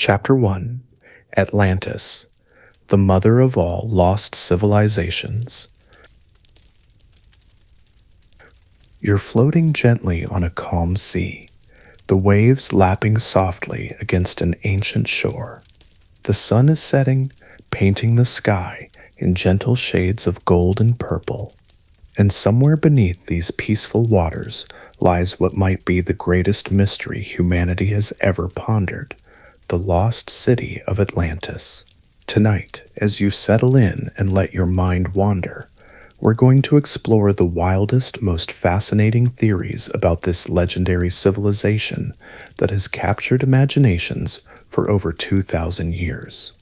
Chapter 1: Atlantis, the mother of all lost civilizations. You're floating gently on a calm sea, the waves lapping softly against an ancient shore. The sun is setting, painting the sky in gentle shades of gold and purple. And somewhere beneath these peaceful waters lies what might be the greatest mystery humanity has ever pondered: the lost city of Atlantis. Tonight, as you settle in and let your mind wander, we're going to explore the wildest, most fascinating theories about this legendary civilization that has captured imaginations for over 2,000 years.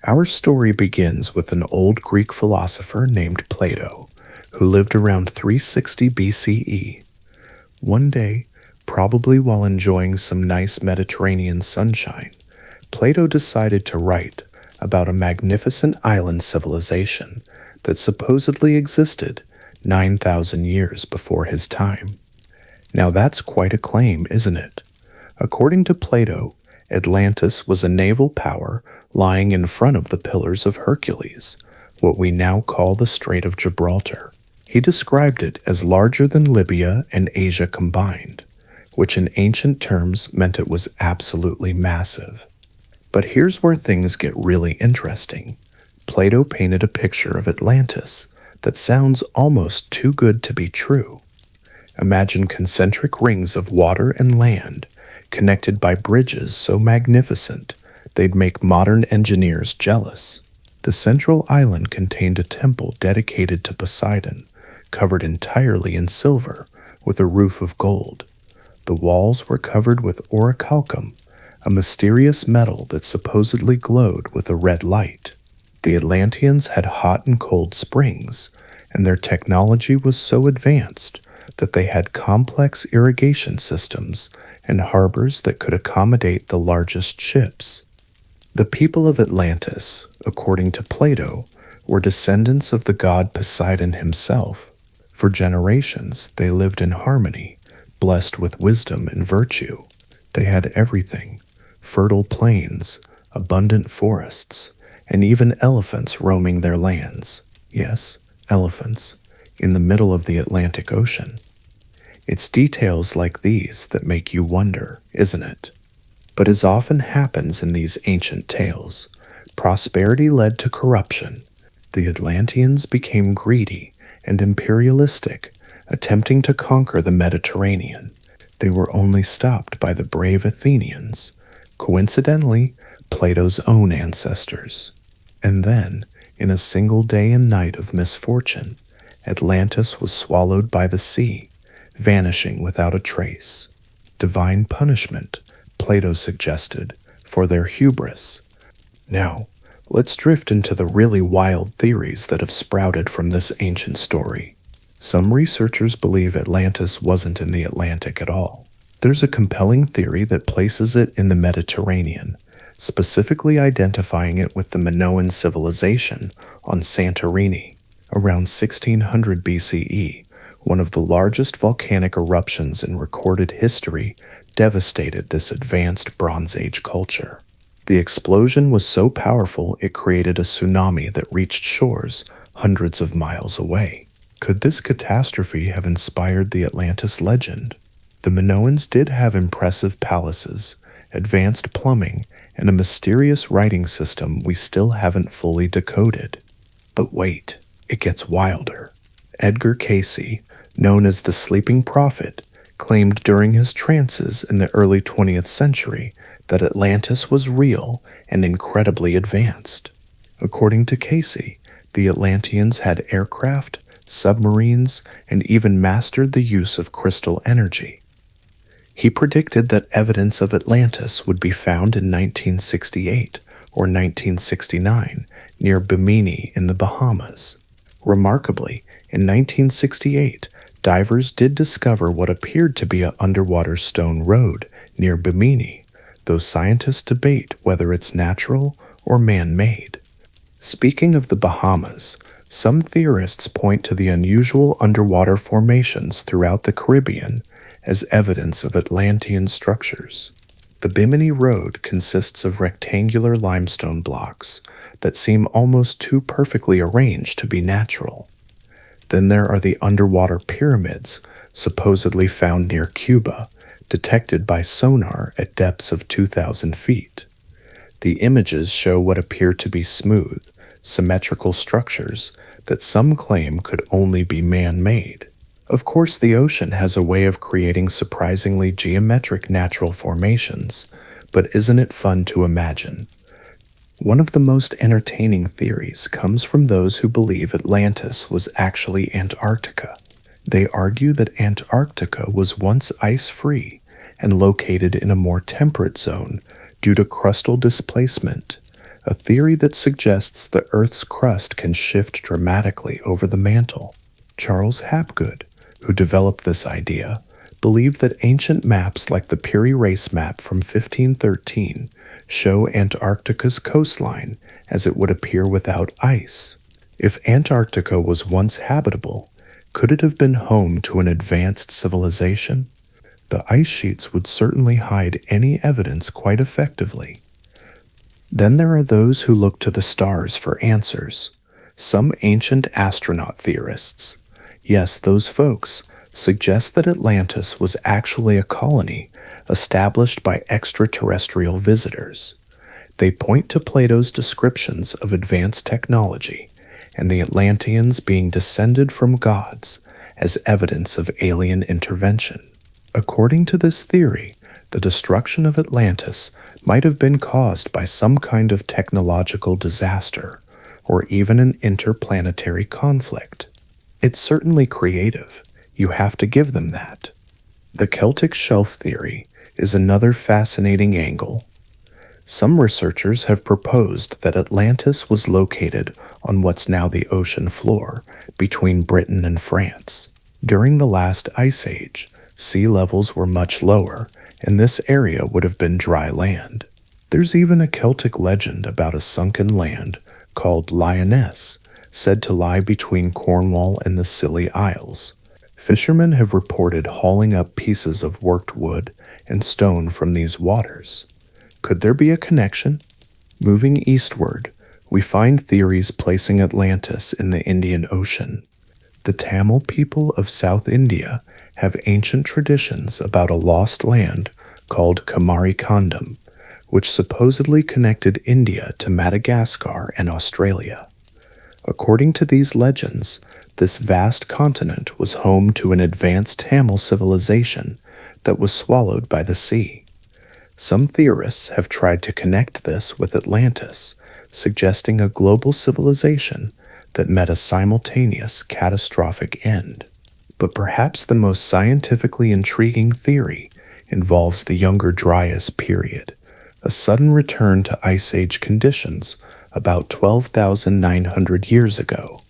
Our story begins with an old Greek philosopher named Plato, who lived around 360 BCE. One day, probably while enjoying some nice Mediterranean sunshine, Plato decided to write about a magnificent island civilization that supposedly existed 9,000 years before his time. Now that's quite a claim, isn't it? According to Plato, Atlantis was a naval power lying in front of the Pillars of Hercules, what we now call the Strait of Gibraltar. He described it as larger than Libya and Asia combined, which in ancient terms meant it was absolutely massive. But here's where things get really interesting. Plato painted a picture of Atlantis that sounds almost too good to be true. Imagine concentric rings of water and land, connected by bridges so magnificent they'd make modern engineers jealous. The central island contained a temple dedicated to Poseidon, covered entirely in silver, with a roof of gold. The walls were covered with orichalcum, a mysterious metal that supposedly glowed with a red light. The Atlanteans had hot and cold springs, and their technology was so advanced that they had complex irrigation systems and harbors that could accommodate the largest ships. The people of Atlantis, according to Plato, were descendants of the god Poseidon himself. For generations, they lived in harmony, blessed with wisdom and virtue. They had everything: fertile plains, abundant forests, and even elephants roaming their lands. Yes, elephants, in the middle of the Atlantic Ocean. It's details like these that make you wonder, isn't it? But as often happens in these ancient tales, prosperity led to corruption. The Atlanteans became greedy and imperialistic, attempting to conquer the Mediterranean. They were only stopped by the brave Athenians, coincidentally, Plato's own ancestors. And then, in a single day and night of misfortune, Atlantis was swallowed by the sea, vanishing without a trace. Divine punishment, Plato suggested, for their hubris. Now, let's drift into the really wild theories that have sprouted from this ancient story. Some researchers believe Atlantis wasn't in the Atlantic at all. There's a compelling theory that places it in the Mediterranean, specifically identifying it with the Minoan civilization on Santorini. Around 1600 BCE, one of the largest volcanic eruptions in recorded history devastated this advanced Bronze Age culture. The explosion was so powerful it created a tsunami that reached shores hundreds of miles away. Could this catastrophe have inspired the Atlantis legend? The Minoans did have impressive palaces, advanced plumbing, and a mysterious writing system we still haven't fully decoded. But wait, it gets wilder. Edgar Cayce, known as the Sleeping Prophet, claimed during his trances in the early 20th century that Atlantis was real and incredibly advanced. According to Cayce, the Atlanteans had aircraft, submarines, and even mastered the use of crystal energy. He predicted that evidence of Atlantis would be found in 1968 or 1969 near Bimini in the Bahamas. Remarkably, in 1968, divers did discover what appeared to be an underwater stone road near Bimini, though scientists debate whether it's natural or man-made. Speaking of the Bahamas, some theorists point to the unusual underwater formations throughout the Caribbean as evidence of Atlantean structures. The Bimini Road consists of rectangular limestone blocks that seem almost too perfectly arranged to be natural. Then there are the underwater pyramids supposedly found near Cuba, detected by sonar at depths of 2,000 feet. The images show what appear to be smooth, symmetrical structures that some claim could only be man-made. Of course, the ocean has a way of creating surprisingly geometric natural formations, but isn't it fun to imagine? One of the most entertaining theories comes from those who believe Atlantis was actually Antarctica. They argue that Antarctica was once ice-free and located in a more temperate zone due to crustal displacement, a theory that suggests the Earth's crust can shift dramatically over the mantle. Charles Hapgood, who developed this idea, believed that ancient maps like the Piri Reis map from 1513 show Antarctica's coastline as it would appear without ice. If Antarctica was once habitable, could it have been home to an advanced civilization? The ice sheets would certainly hide any evidence quite effectively. Then there are those who look to the stars for answers. Some ancient astronaut theorists, yes, those folks, suggest that Atlantis was actually a colony established by extraterrestrial visitors. They point to Plato's descriptions of advanced technology and the Atlanteans being descended from gods as evidence of alien intervention. According to this theory, the destruction of Atlantis might have been caused by some kind of technological disaster or even an interplanetary conflict. It's certainly creative. You have to give them that. The Celtic shelf theory is another fascinating angle. Some researchers have proposed that Atlantis was located on what's now the ocean floor between Britain and France. During the last ice age, sea levels were much lower, and this area would have been dry land. There's even a Celtic legend about a sunken land called Lyonesse, said to lie between Cornwall and the Scilly Isles. Fishermen have reported hauling up pieces of worked wood and stone from these waters. Could there be a connection? Moving eastward, we find theories placing Atlantis in the Indian Ocean. The Tamil people of South India have ancient traditions about a lost land called Kamari Kandam, which supposedly connected India to Madagascar and Australia. According to these legends, this vast continent was home to an advanced Tamil civilization that was swallowed by the sea. Some theorists have tried to connect this with Atlantis, suggesting a global civilization that met a simultaneous catastrophic end. But perhaps the most scientifically intriguing theory involves the Younger Dryas period, a sudden return to Ice Age conditions about 12,900 years ago.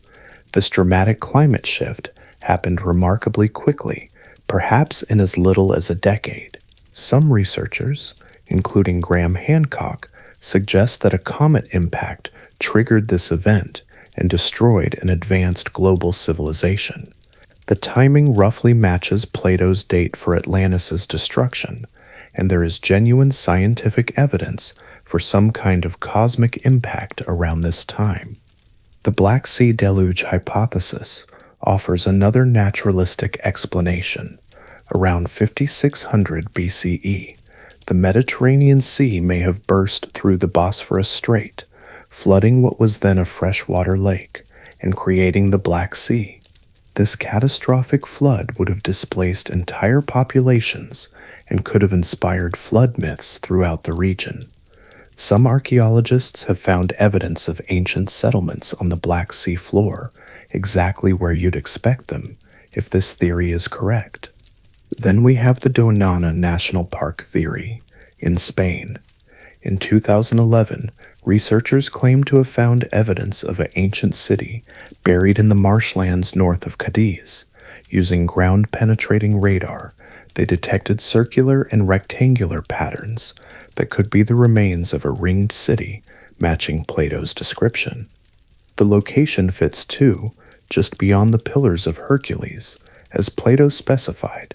This dramatic climate shift happened remarkably quickly, perhaps in as little as a decade. Some researchers, including Graham Hancock, suggest that a comet impact triggered this event and destroyed an advanced global civilization. The timing roughly matches Plato's date for Atlantis' destruction, and there is genuine scientific evidence for some kind of cosmic impact around this time. The Black Sea Deluge hypothesis offers another naturalistic explanation. Around 5600 BCE, the Mediterranean Sea may have burst through the Bosphorus Strait, flooding what was then a freshwater lake and creating the Black Sea. This catastrophic flood would have displaced entire populations and could have inspired flood myths throughout the region. Some archaeologists have found evidence of ancient settlements on the Black Sea floor, exactly where you'd expect them, if this theory is correct. Then we have the Doñana National Park theory, in Spain. In 2011, researchers claimed to have found evidence of an ancient city buried in the marshlands north of Cadiz. Using ground-penetrating radar, they detected circular and rectangular patterns that could be the remains of a ringed city matching Plato's description. The location fits too, just beyond the Pillars of Hercules, as Plato specified.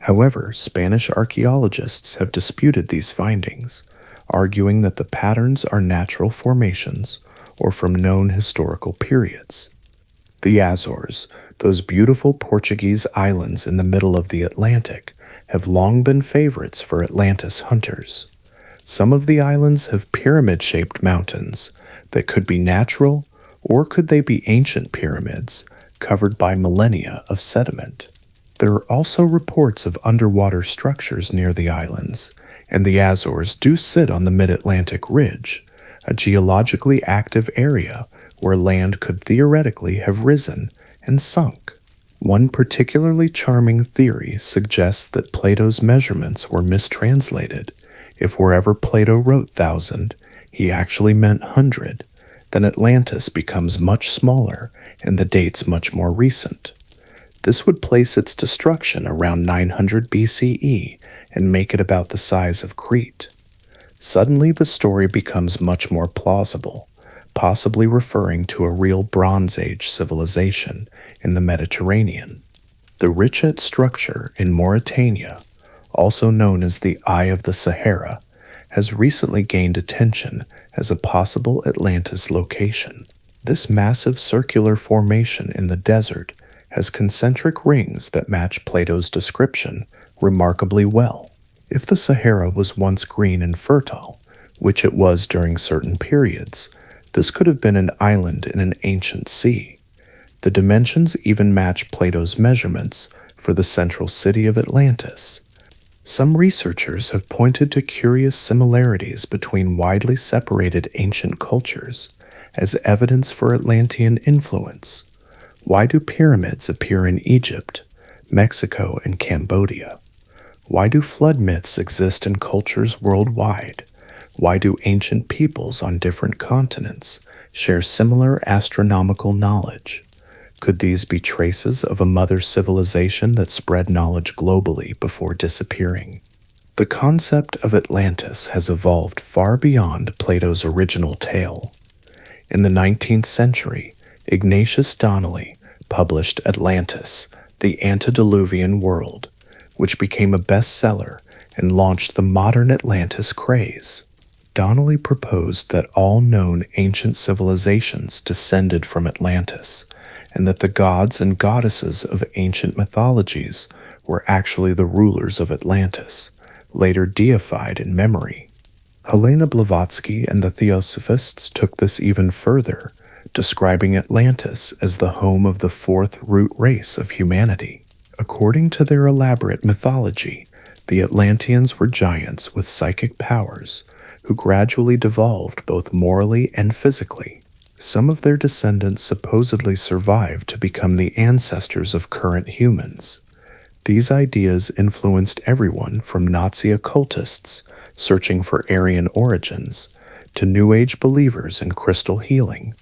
However, Spanish archaeologists have disputed these findings, arguing that the patterns are natural formations or from known historical periods. The Azores, those beautiful Portuguese islands in the middle of the Atlantic, have long been favorites for Atlantis hunters. Some of the islands have pyramid-shaped mountains that could be natural, or could they be ancient pyramids covered by millennia of sediment? There are also reports of underwater structures near the islands, and the Azores do sit on the mid-Atlantic ridge, a geologically active area where land could theoretically have risen and sunk. One particularly charming theory suggests that Plato's measurements were mistranslated. If wherever Plato wrote 1,000, he actually meant 100, then Atlantis becomes much smaller and the dates much more recent. This would place its destruction around 900 BCE and make it about the size of Crete. Suddenly the story becomes much more plausible, possibly referring to a real Bronze Age civilization in the Mediterranean. The Richet structure in Mauritania, also known as the Eye of the Sahara, has recently gained attention as a possible Atlantis location. This massive circular formation in the desert has concentric rings that match Plato's description remarkably well. If the Sahara was once green and fertile, which it was during certain periods, this could have been an island in an ancient sea. The dimensions even match Plato's measurements for the central city of Atlantis. Some researchers have pointed to curious similarities between widely separated ancient cultures as evidence for Atlantean influence. Why do pyramids appear in Egypt, Mexico, and Cambodia? Why do flood myths exist in cultures worldwide? Why do ancient peoples on different continents share similar astronomical knowledge? Could these be traces of a mother civilization that spread knowledge globally before disappearing? The concept of Atlantis has evolved far beyond Plato's original tale. In the 19th century, Ignatius Donnelly published Atlantis, the Antediluvian World, which became a bestseller and launched the modern Atlantis craze. Donnelly proposed that all known ancient civilizations descended from Atlantis, and that the gods and goddesses of ancient mythologies were actually the rulers of Atlantis, later deified in memory. Helena Blavatsky and the Theosophists took this even further, describing Atlantis as the home of the fourth root race of humanity. According to their elaborate mythology, the Atlanteans were giants with psychic powers who gradually devolved both morally and physically. Some of their descendants supposedly survived to become the ancestors of current humans. These ideas influenced everyone from Nazi occultists searching for Aryan origins to New Age believers in crystal healing.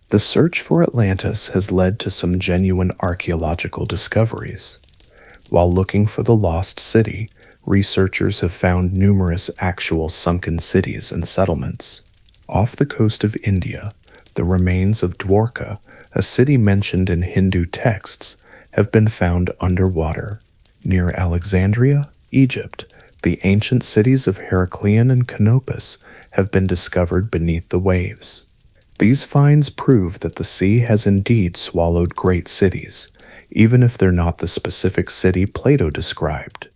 The search for Atlantis has led to some genuine archaeological discoveries. While looking for the lost city, researchers have found numerous actual sunken cities and settlements. Off the coast of India, the remains of Dwarka, a city mentioned in Hindu texts, have been found underwater. Near Alexandria, Egypt, the ancient cities of Heracleon and Canopus have been discovered beneath the waves. These finds prove that the sea has indeed swallowed great cities, even if they're not the specific city Plato described.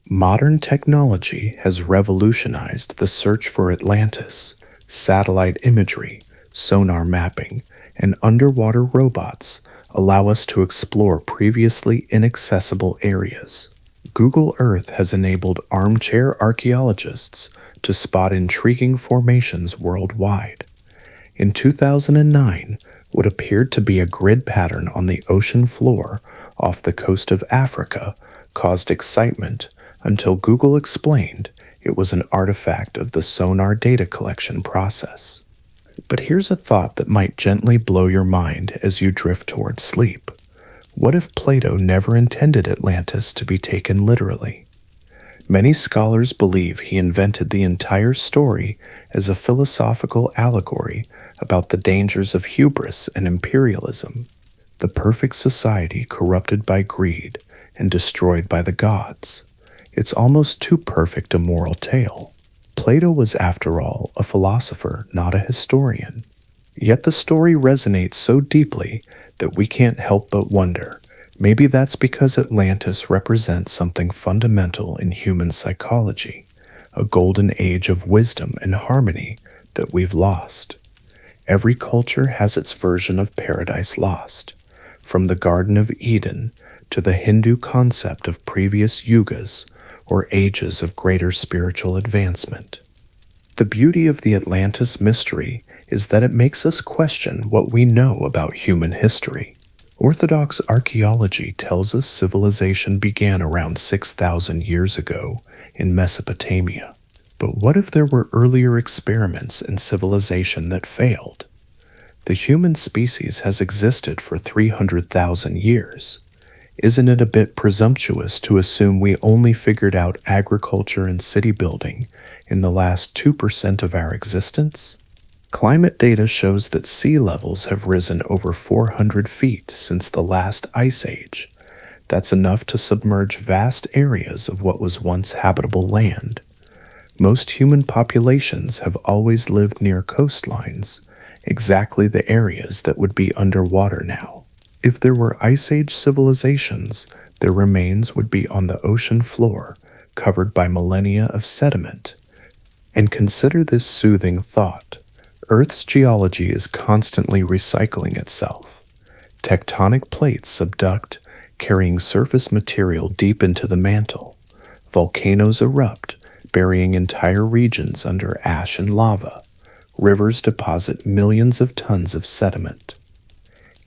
Modern technology has revolutionized the search for Atlantis. Satellite imagery, sonar mapping, and underwater robots allow us to explore previously inaccessible areas. Google Earth has enabled armchair archaeologists to spot intriguing formations worldwide. In 2009, what appeared to be a grid pattern on the ocean floor off the coast of Africa caused excitement until Google explained it was an artifact of the sonar data collection process. But here's a thought that might gently blow your mind as you drift towards sleep. What if Plato never intended Atlantis to be taken literally? Many scholars believe he invented the entire story as a philosophical allegory about the dangers of hubris and imperialism. The perfect society corrupted by greed and destroyed by the gods. It's almost too perfect a moral tale. Plato was, after all, a philosopher, not a historian. Yet the story resonates so deeply that we can't help but wonder, maybe that's because Atlantis represents something fundamental in human psychology, a golden age of wisdom and harmony that we've lost. Every culture has its version of paradise lost, from the Garden of Eden to the Hindu concept of previous yugas or ages of greater spiritual advancement. The beauty of the Atlantis mystery is that it makes us question what we know about human history. Orthodox archaeology tells us civilization began around 6,000 years ago in Mesopotamia. But what if there were earlier experiments in civilization that failed? The human species has existed for 300,000 years. Isn't it a bit presumptuous to assume we only figured out agriculture and city building in the last 2% of our existence? Climate data shows that sea levels have risen over 400 feet since the last ice age. That's enough to submerge vast areas of what was once habitable land. Most human populations have always lived near coastlines, exactly the areas that would be underwater now. If there were Ice Age civilizations, their remains would be on the ocean floor, covered by millennia of sediment. And consider this soothing thought. Earth's geology is constantly recycling itself. Tectonic plates subduct, carrying surface material deep into the mantle. Volcanoes erupt, burying entire regions under ash and lava. Rivers deposit millions of tons of sediment.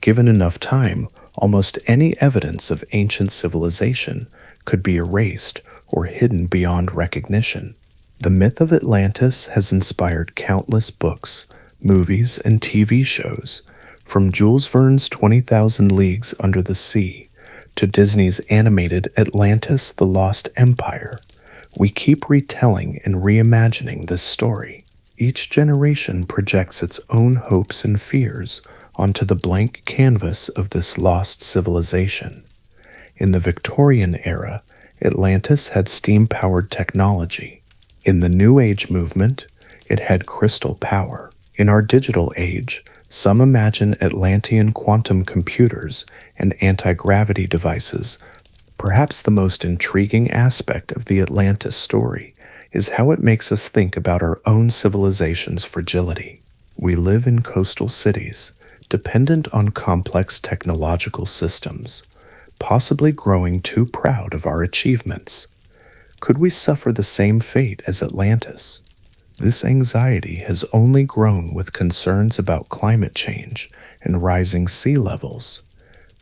Given enough time, almost any evidence of ancient civilization could be erased or hidden beyond recognition. The myth of Atlantis has inspired countless books, movies, and TV shows, from Jules Verne's 20,000 Leagues Under the Sea to Disney's animated Atlantis: The Lost Empire. We keep retelling and reimagining this story. Each generation projects its own hopes and fears onto the blank canvas of this lost civilization. In the Victorian era, Atlantis had steam-powered technology. In the New Age movement, it had crystal power. In our digital age, some imagine Atlantean quantum computers and anti-gravity devices. Perhaps the most intriguing aspect of the Atlantis story is how it makes us think about our own civilization's fragility. We live in coastal cities, dependent on complex technological systems, possibly growing too proud of our achievements. Could we suffer the same fate as Atlantis? This anxiety has only grown with concerns about climate change and rising sea levels.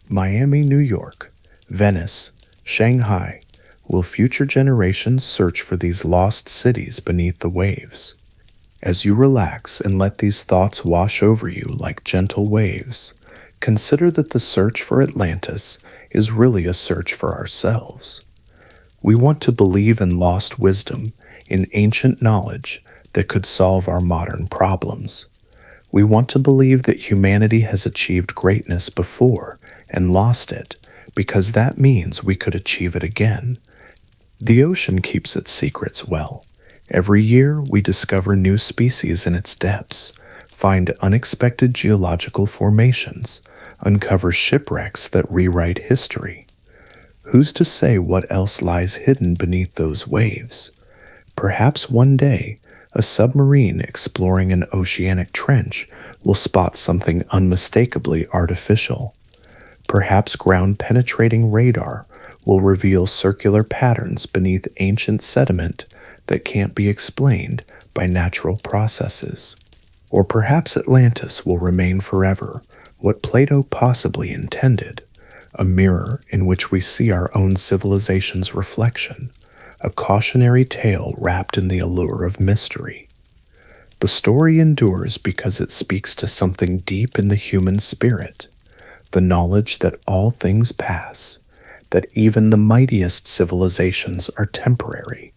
Miami, New York, Venice, Shanghai. Will future generations search for these lost cities beneath the waves? As you relax and let these thoughts wash over you like gentle waves, consider that the search for Atlantis is really a search for ourselves. We want to believe in lost wisdom, in ancient knowledge that could solve our modern problems. We want to believe that humanity has achieved greatness before and lost it, because that means we could achieve it again. The ocean keeps its secrets well. Every year, we discover new species in its depths, find unexpected geological formations, uncover shipwrecks that rewrite history. Who's to say what else lies hidden beneath those waves? Perhaps one day, a submarine exploring an oceanic trench will spot something unmistakably artificial. Perhaps ground-penetrating radar will reveal circular patterns beneath ancient sediment that can't be explained by natural processes. Or perhaps Atlantis will remain forever, what Plato possibly intended, a mirror in which we see our own civilization's reflection, a cautionary tale wrapped in the allure of mystery. The story endures because it speaks to something deep in the human spirit, the knowledge that all things pass, that even the mightiest civilizations are temporary,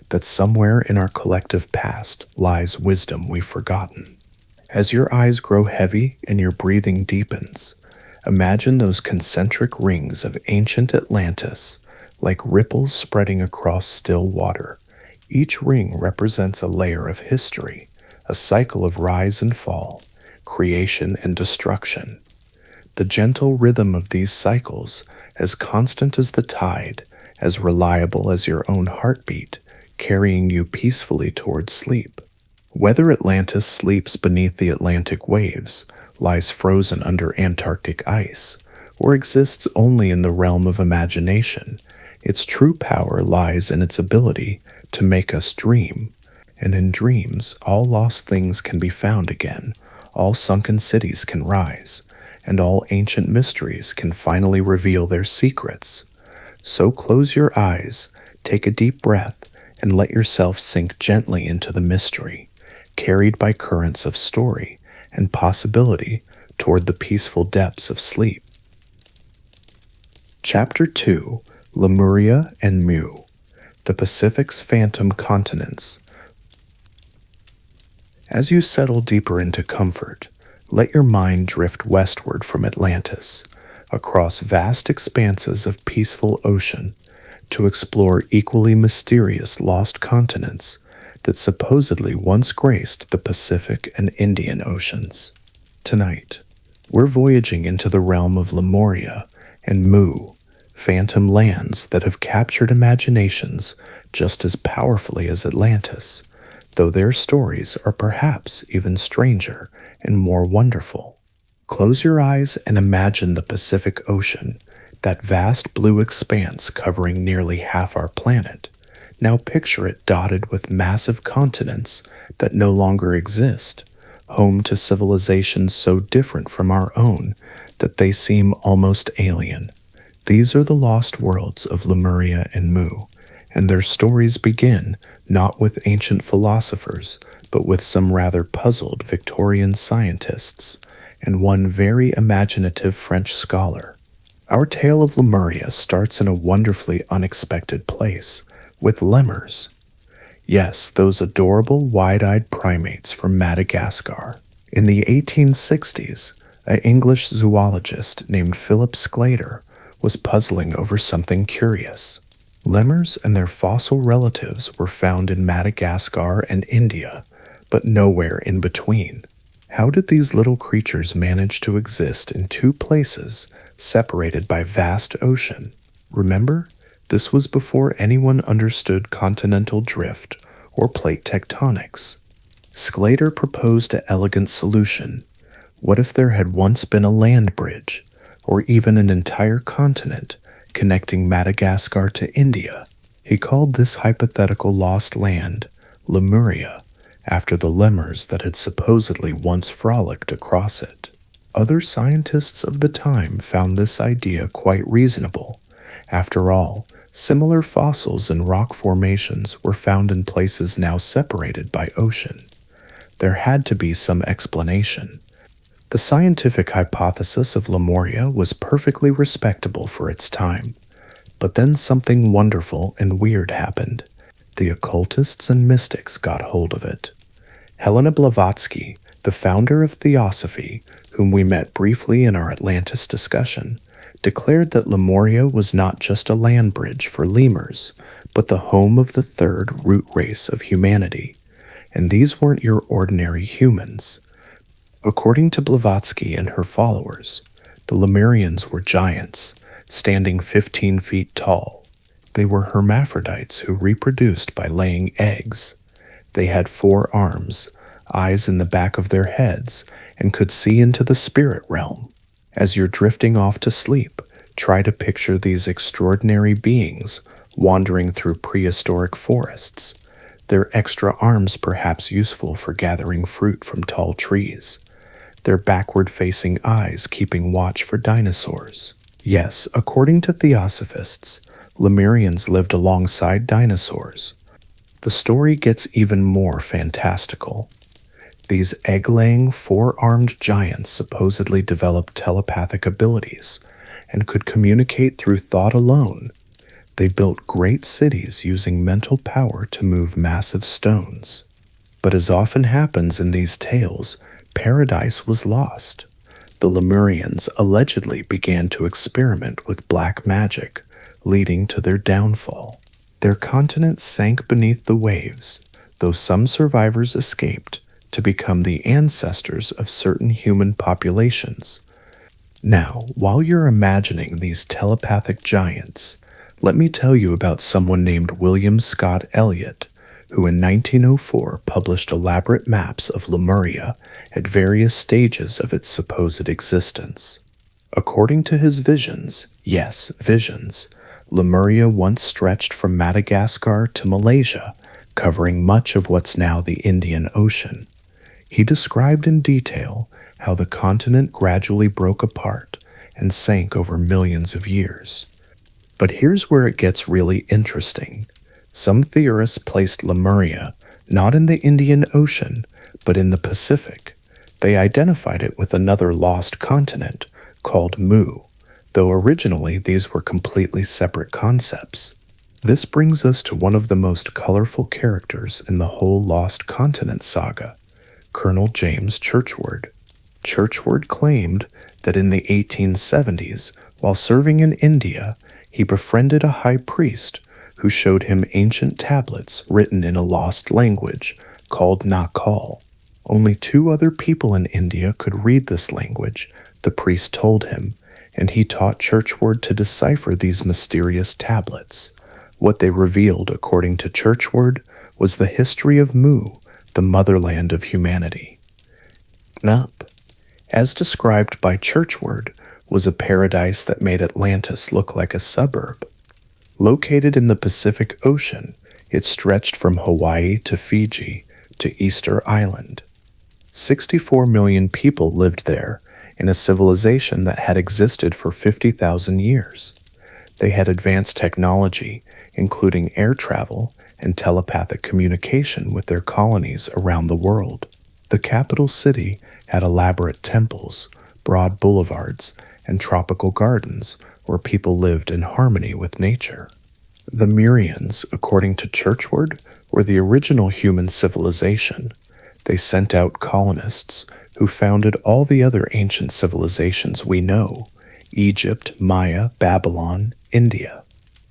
that somewhere in our collective past lies wisdom we've forgotten. As your eyes grow heavy and your breathing deepens, Imagine those concentric rings of ancient Atlantis, like ripples spreading across still water. Each ring represents a layer of history, a cycle of rise and fall, creation and destruction. The gentle rhythm of these cycles, as constant as the tide, as reliable as your own heartbeat, carrying you peacefully towards sleep. Whether Atlantis sleeps beneath the Atlantic waves, lies frozen under Antarctic ice, or exists only in the realm of imagination, its true power lies in its ability to make us dream. And in dreams, all lost things can be found again, all sunken cities can rise, and all ancient mysteries can finally reveal their secrets. So close your eyes, take a deep breath, and let yourself sink gently into the mystery, carried by currents of story and possibility toward the peaceful depths of sleep. Chapter 2: Lemuria and Mu, the Pacific's Phantom Continents. As you settle deeper into comfort, let your mind drift westward from Atlantis, across vast expanses of peaceful ocean, to explore equally mysterious lost continents that supposedly once graced the Pacific and Indian Oceans. Tonight, we're voyaging into the realm of Lemuria and Mu, phantom lands that have captured imaginations just as powerfully as Atlantis, though their stories are perhaps even stranger and more wonderful. Close your eyes and imagine the Pacific Ocean, that vast blue expanse covering nearly half our planet. Now picture it dotted with massive continents that no longer exist, home to civilizations so different from our own that they seem almost alien. These are the lost worlds of Lemuria and Mu, and their stories begin not with ancient philosophers, but with some rather puzzled Victorian scientists and one very imaginative French scholar. Our tale of Lemuria starts in a wonderfully unexpected place, with lemurs. Yes, those adorable wide-eyed primates from Madagascar. In the 1860s, an English zoologist named Philip Sclater was puzzling over something curious. Lemurs and their fossil relatives were found in Madagascar and India, but nowhere in between. How did these little creatures manage to exist in two places separated by vast ocean? Remember, this was before anyone understood continental drift or plate tectonics. Sclater proposed an elegant solution. What if there had once been a land bridge, or even an entire continent, connecting Madagascar to India? He called this hypothetical lost land Lemuria, after the lemurs that had supposedly once frolicked across it. Other scientists of the time found this idea quite reasonable. After all, similar fossils and rock formations were found in places now separated by ocean. There had to be some explanation. The scientific hypothesis of Lemuria was perfectly respectable for its time. But then something wonderful and weird happened. The occultists and mystics got hold of it. Helena Blavatsky, the founder of Theosophy, whom we met briefly in our Atlantis discussion, declared that Lemuria was not just a land bridge for lemurs, but the home of the third root race of humanity. And these weren't your ordinary humans. According to Blavatsky and her followers, the Lemurians were giants, standing 15 feet tall. They were hermaphrodites who reproduced by laying eggs. They had 4 arms, eyes in the back of their heads, and could see into the spirit realm. As you're drifting off to sleep, try to picture these extraordinary beings wandering through prehistoric forests, their extra arms perhaps useful for gathering fruit from tall trees, their backward-facing eyes keeping watch for dinosaurs. Yes, according to theosophists, Lemurians lived alongside dinosaurs. The story gets even more fantastical. These egg-laying, 4-armed giants supposedly developed telepathic abilities and could communicate through thought alone. They built great cities using mental power to move massive stones. But as often happens in these tales, paradise was lost. the Lemurians allegedly began to experiment with black magic, leading to their downfall. Their continent sank beneath the waves, though some survivors escaped to become the ancestors of certain human populations. Now, while you're imagining these telepathic giants, let me tell you about someone named William Scott Elliott, who in 1904 published elaborate maps of Lemuria at various stages of its supposed existence. According to his visions, yes, visions, Lemuria once stretched from Madagascar to Malaysia, covering much of what's now the Indian Ocean. He described in detail how the continent gradually broke apart and sank over millions of years. But here's where it gets really interesting. Some theorists placed Lemuria not in the Indian Ocean, but in the Pacific. They identified it with another lost continent called Mu, though originally these were completely separate concepts. This brings us to one of the most colorful characters in the whole Lost Continent saga, Colonel James Churchward. Churchward claimed that in the 1870s, while serving in India, he befriended a high priest who showed him ancient tablets written in a lost language called Nakal. Only 2 other people in India could read this language, the priest told him, and he taught Churchward to decipher these mysterious tablets. What they revealed, according to Churchward, was the history of Mu, the motherland of humanity. Nup, as described by Churchward, was a paradise that made Atlantis look like a suburb. Located in the Pacific Ocean, it stretched from Hawaii to Fiji to Easter Island. 64 million people lived there in a civilization that had existed for 50,000 years. They had advanced technology, including air travel and telepathic communication with their colonies around the world. The capital city had elaborate temples, broad boulevards, and tropical gardens where people lived in harmony with nature. The Lemurians, according to Churchward, were the original human civilization. They sent out colonists who founded all the other ancient civilizations we know: Egypt, Maya, Babylon, India.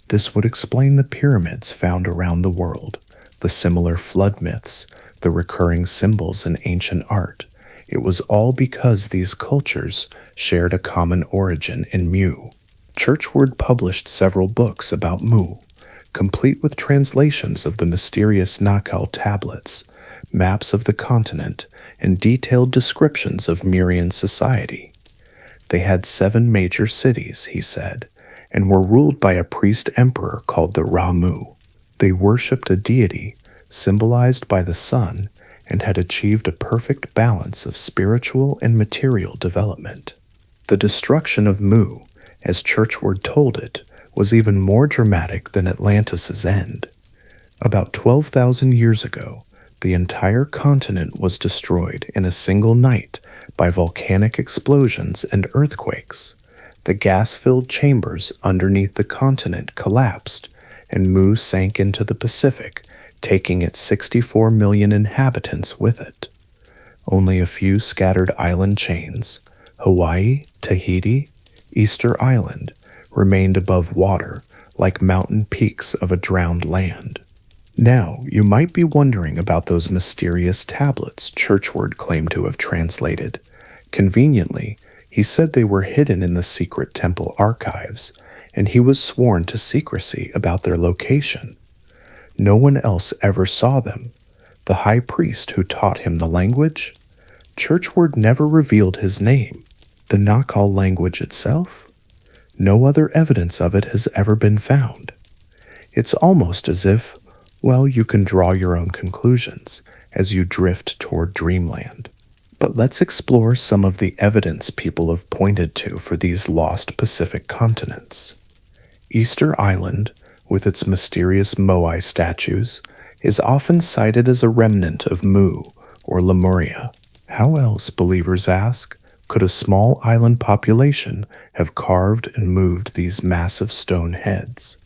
This would explain the pyramids found around the world, the similar flood myths, the recurring symbols in ancient art. It was all because these cultures shared a common origin in Mu. Churchward published several books about Mu, complete with translations of the mysterious Nakal tablets, maps of the continent, and detailed descriptions of Murian society. They had 7 major cities, he said, and were ruled by a priest-emperor called the Ramu. They worshipped a deity, symbolized by the sun, and had achieved a perfect balance of spiritual and material development. The destruction of Mu, as Churchward told it, was even more dramatic than Atlantis' end. About 12,000 years ago, the entire continent was destroyed in a single night by volcanic explosions and earthquakes. The gas-filled chambers underneath the continent collapsed, and Mu sank into the Pacific, taking its 64 million inhabitants with it. Only a few scattered island chains, Hawaii, Tahiti, Easter Island, remained above water like mountain peaks of a drowned land. Now, you might be wondering about those mysterious tablets Churchward claimed to have translated. Conveniently, he said they were hidden in the secret temple archives, and he was sworn to secrecy about their location. No one else ever saw them. The high priest who taught him the language? Churchward never revealed his name. The Nakal language itself? No other evidence of it has ever been found. It's almost as if, well, you can draw your own conclusions as you drift toward dreamland. But let's explore some of the evidence people have pointed to for these lost Pacific continents. Easter Island, with its mysterious moai statues, is often cited as a remnant of Mu or Lemuria. How else, believers ask, could a small island population have carved and moved these massive stone heads?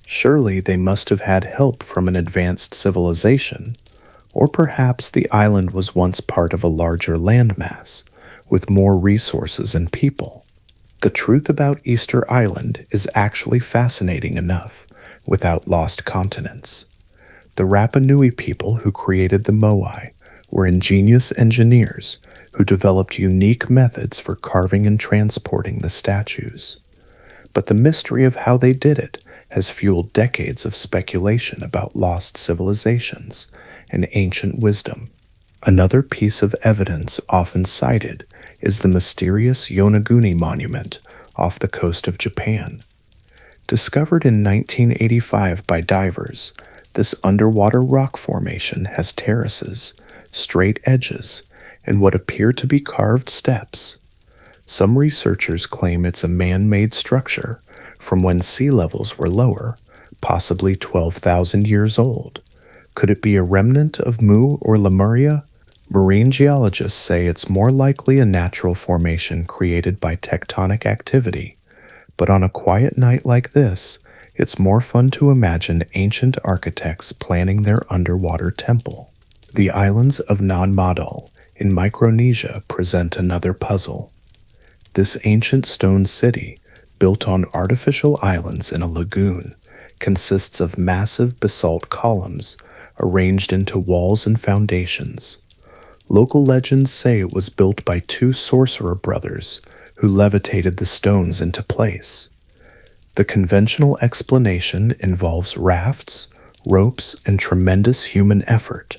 Surely they must have had help from an advanced civilization, or perhaps the island was once part of a larger landmass, with more resources and people. The truth about Easter Island is actually fascinating enough without lost continents. The Rapa Nui people who created the moai were ingenious engineers who developed unique methods for carving and transporting the statues. But the mystery of how they did it has fueled decades of speculation about lost civilizations and ancient wisdom. Another piece of evidence often cited is the mysterious Yonaguni monument off the coast of Japan. Discovered in 1985 by divers, this underwater rock formation has terraces, straight edges, and what appear to be carved steps. Some researchers claim it's a man-made structure from when sea levels were lower, possibly 12,000 years old. Could it be a remnant of Mu or Lemuria? Marine geologists say it's more likely a natural formation created by tectonic activity, but on a quiet night like this, it's more fun to imagine ancient architects planning their underwater temple. The islands of Nan-Madol in Micronesia present another puzzle. This ancient stone city, built on artificial islands in a lagoon, consists of massive basalt columns arranged into walls and foundations. Local legends say it was built by two sorcerer brothers who levitated the stones into place. The conventional explanation involves rafts, ropes, and tremendous human effort,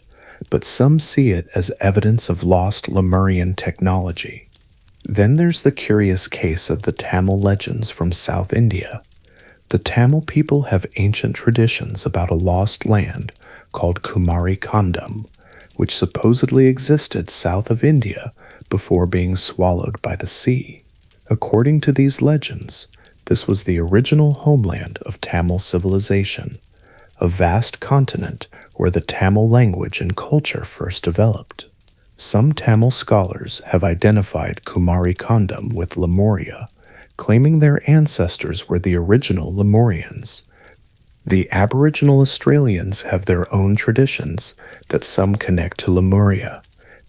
but some see it as evidence of lost Lemurian technology. Then there's the curious case of the Tamil legends from South India. The Tamil people have ancient traditions about a lost land called Kumari Kandam, which supposedly existed south of India before being swallowed by the sea. According to these legends, this was the original homeland of Tamil civilization, a vast continent where the Tamil language and culture first developed. Some Tamil scholars have identified Kumari Kandam with Lemuria, claiming their ancestors were the original Lemurians. The Aboriginal Australians have their own traditions that some connect to Lemuria.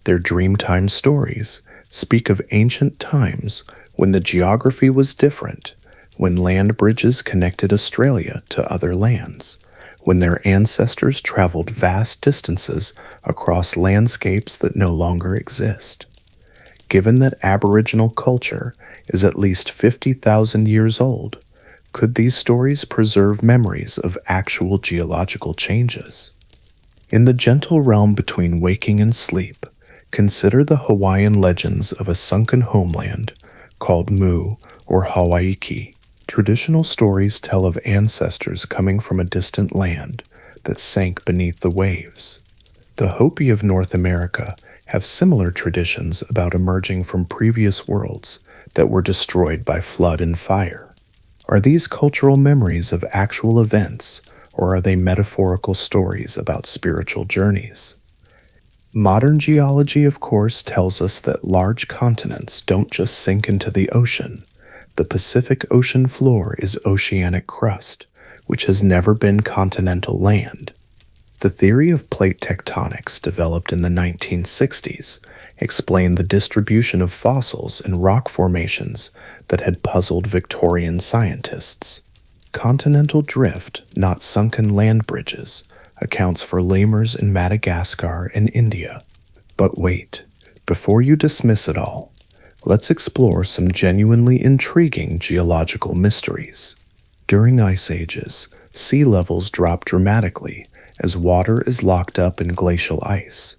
Their Dreamtime stories speak of ancient times when the geography was different, when land bridges connected Australia to other lands, when their ancestors traveled vast distances across landscapes that no longer exist. Given that Aboriginal culture is at least 50,000 years old, could these stories preserve memories of actual geological changes? In the gentle realm between waking and sleep, consider the Hawaiian legends of a sunken homeland called Mu or Hawaiki. Traditional stories tell of ancestors coming from a distant land that sank beneath the waves. The Hopi of North America have similar traditions about emerging from previous worlds that were destroyed by flood and fire. Are these cultural memories of actual events, or are they metaphorical stories about spiritual journeys? Modern geology, of course, tells us that large continents don't just sink into the ocean. The Pacific Ocean floor is oceanic crust, which has never been continental land. The theory of plate tectonics developed in the 1960s explained the distribution of fossils and rock formations that had puzzled Victorian scientists. Continental drift, not sunken land bridges, accounts for lemurs in Madagascar and India. But wait, before you dismiss it all, let's explore some genuinely intriguing geological mysteries. During ice ages, sea levels drop dramatically as water is locked up in glacial ice.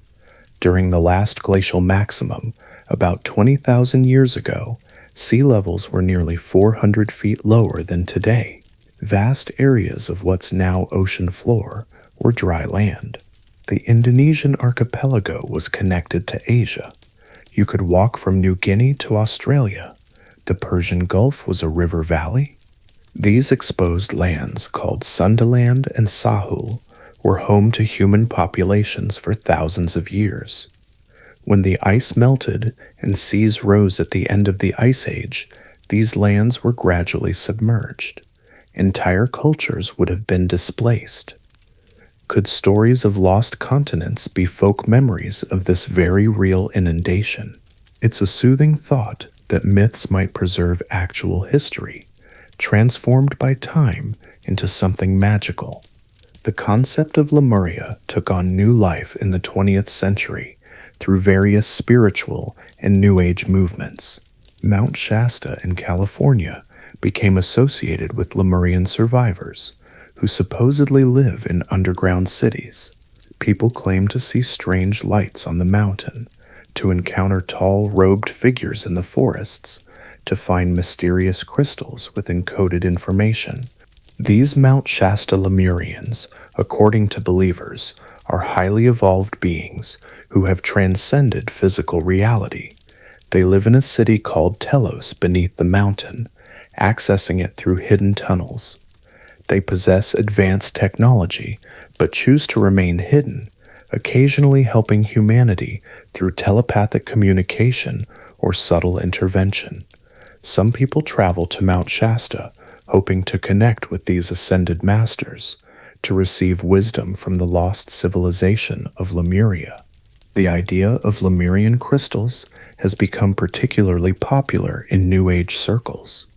During the last glacial maximum, about 20,000 years ago, sea levels were nearly 400 feet lower than today. Vast areas of what's now ocean floor were dry land. The Indonesian archipelago was connected to Asia. You could walk from New Guinea to Australia. The Persian Gulf was a river valley. These exposed lands, called Sundaland and Sahul, were home to human populations for thousands of years. When the ice melted and seas rose at the end of the Ice Age, these lands were gradually submerged. Entire cultures would have been displaced. Could stories of lost continents be folk memories of this very real inundation? It's a soothing thought that myths might preserve actual history, transformed by time into something magical. The concept of Lemuria took on new life in the 20th century through various spiritual and New Age movements. Mount Shasta in California became associated with Lemurian survivors who supposedly live in underground cities. People claim to see strange lights on the mountain, to encounter tall, robed figures in the forests, to find mysterious crystals with encoded information. These Mount Shasta Lemurians, according to believers, are highly evolved beings who have transcended physical reality. They live in a city called Telos beneath the mountain, accessing it through hidden tunnels. They possess advanced technology, but choose to remain hidden, occasionally helping humanity through telepathic communication or subtle intervention. Some people travel to Mount Shasta, hoping to connect with these ascended masters, to receive wisdom from the lost civilization of Lemuria. The idea of Lemurian crystals has become particularly popular in New Age circles.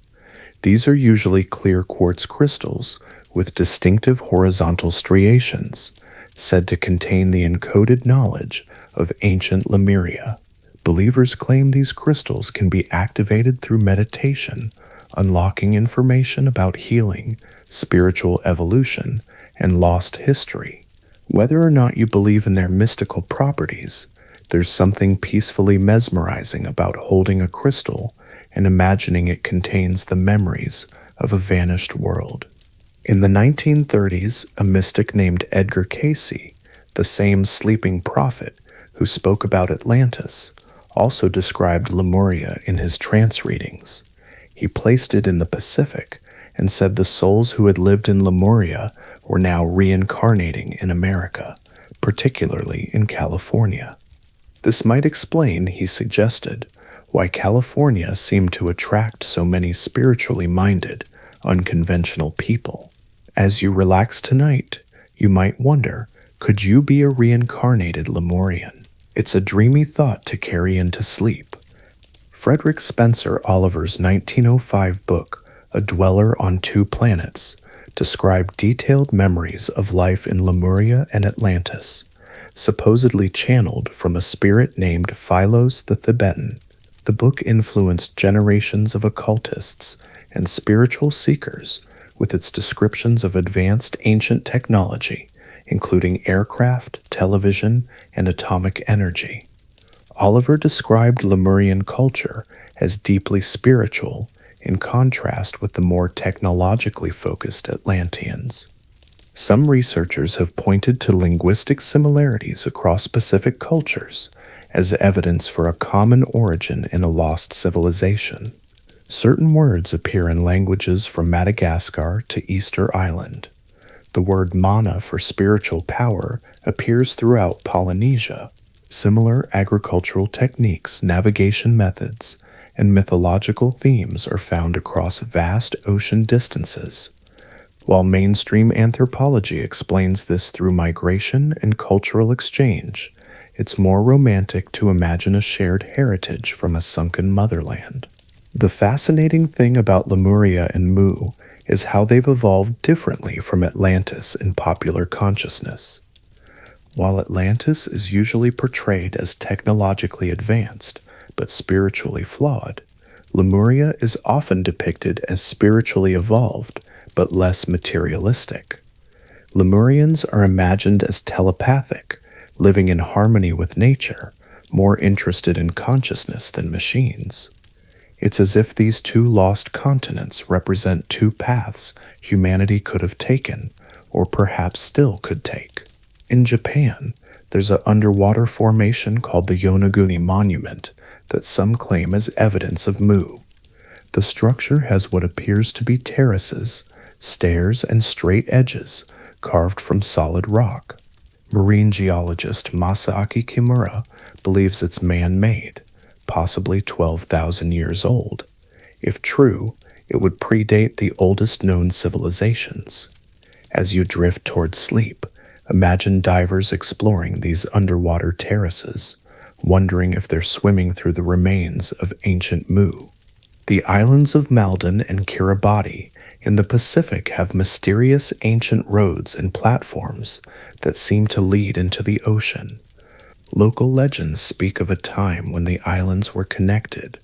These are usually clear quartz crystals with distinctive horizontal striations, said to contain the encoded knowledge of ancient Lemuria. Believers claim these crystals can be activated through meditation, unlocking information about healing, spiritual evolution, and lost history. Whether or not you believe in their mystical properties, there's something peacefully mesmerizing about holding a crystal and imagining it contains the memories of a vanished world. In the 1930s, a mystic named Edgar Cayce, the same sleeping prophet who spoke about Atlantis, also described Lemuria in his trance readings. He placed it in the Pacific and said the souls who had lived in Lemuria were now reincarnating in America, particularly in California. This might explain, he suggested, why California seemed to attract so many spiritually minded, unconventional people. As you relax tonight, you might wonder, could you be a reincarnated Lemurian? It's a dreamy thought to carry into sleep. Frederick Spencer Oliver's 1905 book, A Dweller on Two Planets, described detailed memories of life in Lemuria and Atlantis, supposedly channeled from a spirit named Philos the Theban. The book influenced generations of occultists and spiritual seekers with its descriptions of advanced ancient technology, including aircraft, television, and atomic energy. Oliver described Lemurian culture as deeply spiritual, in contrast with the more technologically focused Atlanteans. Some researchers have pointed to linguistic similarities across Pacific cultures as evidence for a common origin in a lost civilization. Certain words appear in languages from Madagascar to Easter Island. The word mana for spiritual power appears throughout Polynesia. Similar agricultural techniques, navigation methods, and mythological themes are found across vast ocean distances. While mainstream anthropology explains this through migration and cultural exchange, it's more romantic to imagine a shared heritage from a sunken motherland. The fascinating thing about Lemuria and Mu is how they've evolved differently from Atlantis in popular consciousness. While Atlantis is usually portrayed as technologically advanced but spiritually flawed, Lemuria is often depicted as spiritually evolved but less materialistic. Lemurians are imagined as telepathic, living in harmony with nature, more interested in consciousness than machines. It's as if these two lost continents represent two paths humanity could have taken, or perhaps still could take. In Japan, there's an underwater formation called the Yonaguni Monument that some claim as evidence of Mu. The structure has what appears to be terraces, stairs, and straight edges carved from solid rock. Marine geologist Masaaki Kimura believes it's man-made, possibly 12,000 years old. If true, it would predate the oldest known civilizations. As you drift towards sleep, imagine divers exploring these underwater terraces, wondering if they're swimming through the remains of ancient Mu. The islands of Maldon and Kiribati in the Pacific have mysterious ancient roads and platforms that seem to lead into the ocean. Local legends speak of a time when the islands were connected,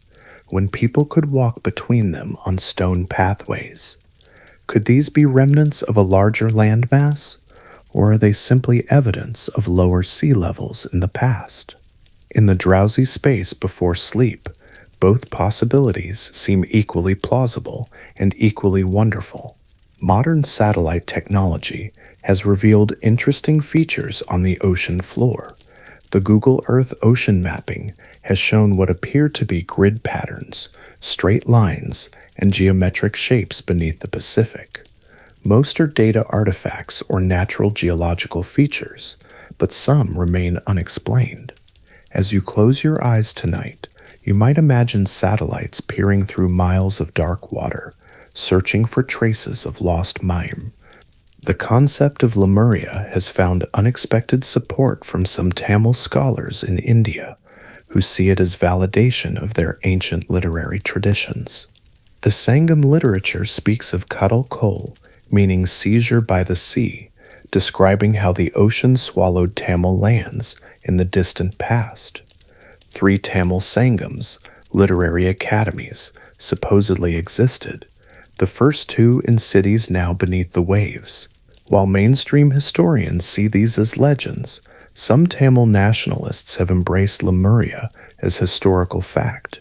when people could walk between them on stone pathways. Could these be remnants of a larger landmass, or are they simply evidence of lower sea levels in the past? In the drowsy space before sleep, both possibilities seem equally plausible and equally wonderful. Modern satellite technology has revealed interesting features on the ocean floor. The Google Earth ocean mapping has shown what appear to be grid patterns, straight lines, and geometric shapes beneath the Pacific. Most are data artifacts or natural geological features, but some remain unexplained. As you close your eyes tonight, you might imagine satellites peering through miles of dark water, searching for traces of lost Mayim. The concept of Lemuria has found unexpected support from some Tamil scholars in India, who see it as validation of their ancient literary traditions. The Sangam literature speaks of Kadal Kol, meaning seizure by the sea, describing how the ocean swallowed Tamil lands in the distant past. 3 Tamil Sangams, literary academies, supposedly existed, the first 2 in cities now beneath the waves. While mainstream historians see these as legends, some Tamil nationalists have embraced Lemuria as historical fact.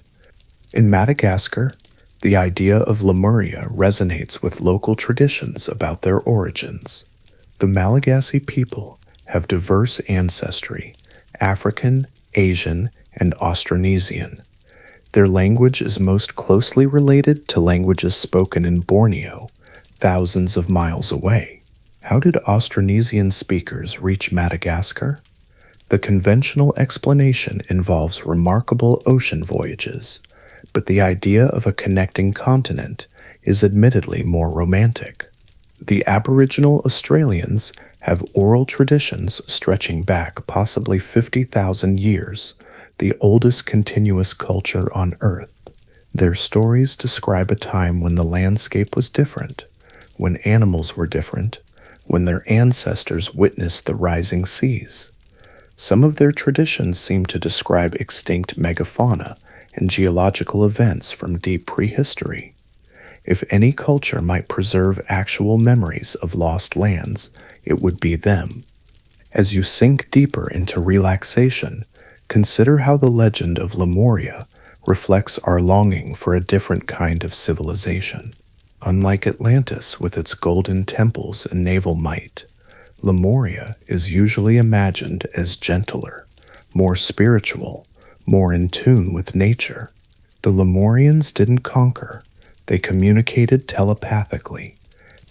In Madagascar, the idea of Lemuria resonates with local traditions about their origins. The Malagasy people have diverse ancestry, African, Asian, and Austronesian. Their language is most closely related to languages spoken in Borneo, thousands of miles away. How did Austronesian speakers reach Madagascar? The conventional explanation involves remarkable ocean voyages, but the idea of a connecting continent is admittedly more romantic. The Aboriginal Australians have oral traditions stretching back possibly 50,000 years, the oldest continuous culture on Earth. Their stories describe a time when the landscape was different, when animals were different, when their ancestors witnessed the rising seas. Some of their traditions seem to describe extinct megafauna and geological events from deep prehistory. If any culture might preserve actual memories of lost lands, it would be them. As you sink deeper into relaxation, consider how the legend of Lemuria reflects our longing for a different kind of civilization. Unlike Atlantis with its golden temples and naval might, Lemuria is usually imagined as gentler, more spiritual, more in tune with nature. The Lemurians didn't conquer, they communicated telepathically.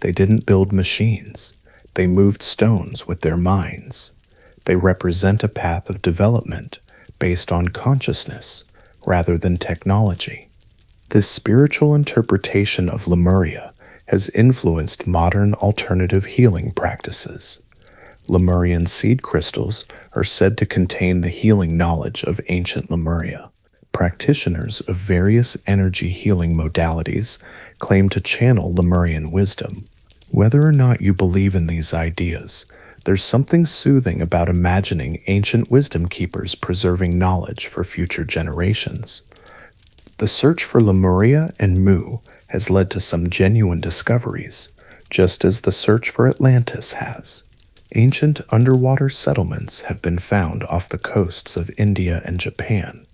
They didn't build machines, they moved stones with their minds. They represent a path of development based on consciousness rather than technology. This spiritual interpretation of Lemuria has influenced modern alternative healing practices. Lemurian seed crystals are said to contain the healing knowledge of ancient Lemuria. Practitioners of various energy healing modalities claim to channel Lemurian wisdom. Whether or not you believe in these ideas, there's something soothing about imagining ancient wisdom keepers preserving knowledge for future generations. The search for Lemuria and Mu has led to some genuine discoveries, just as the search for Atlantis has. Ancient underwater settlements have been found off the coasts of India and Japan.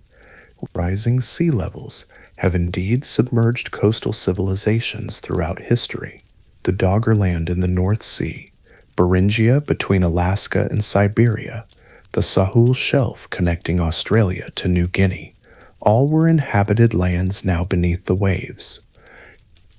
Rising sea levels have indeed submerged coastal civilizations throughout history. The Doggerland in the North Sea, Beringia between Alaska and Siberia, the Sahul Shelf connecting Australia to New Guinea, all were inhabited lands now beneath the waves.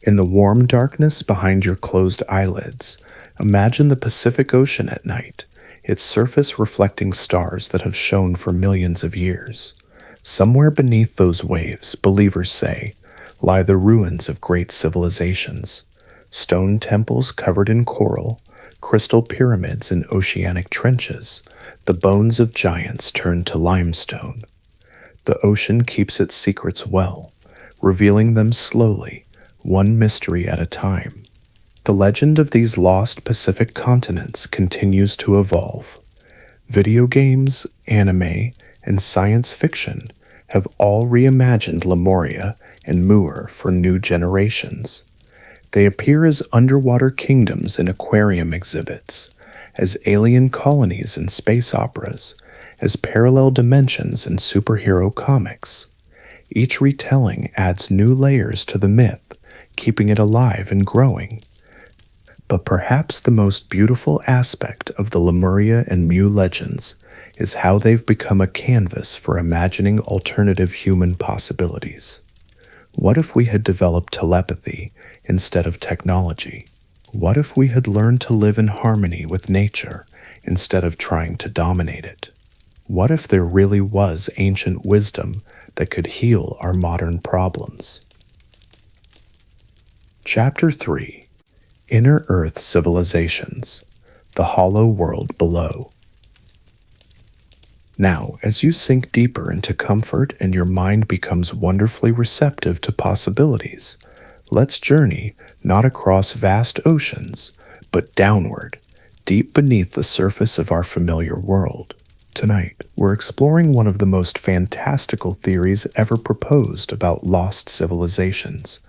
In the warm darkness behind your closed eyelids, imagine the Pacific Ocean at night, its surface reflecting stars that have shone for millions of years. Somewhere beneath those waves, believers say, lie the ruins of great civilizations. Stone temples covered in coral, crystal pyramids in oceanic trenches, The bones of giants turned to limestone. The ocean keeps its secrets well, revealing them slowly, one mystery at a time. The legend of these lost Pacific continents continues to evolve. Video games, anime, and science fiction have all reimagined Lemuria and Mu for new generations. They appear as underwater kingdoms in aquarium exhibits, as alien colonies in space operas, as parallel dimensions in superhero comics. Each retelling adds new layers to the myth, keeping it alive and growing. But perhaps the most beautiful aspect of the Lemuria and Mu legends is how they've become a canvas for imagining alternative human possibilities. What if we had developed telepathy instead of technology? What if we had learned to live in harmony with nature instead of trying to dominate it? What if there really was ancient wisdom that could heal our modern problems? Chapter 3: Inner Earth Civilizations, the Hollow World Below. Now, as you sink deeper into comfort and your mind becomes wonderfully receptive to possibilities, let's journey not across vast oceans, but downward, deep beneath the surface of our familiar world. Tonight, we're exploring one of the most fantastical theories ever proposed about lost civilizations: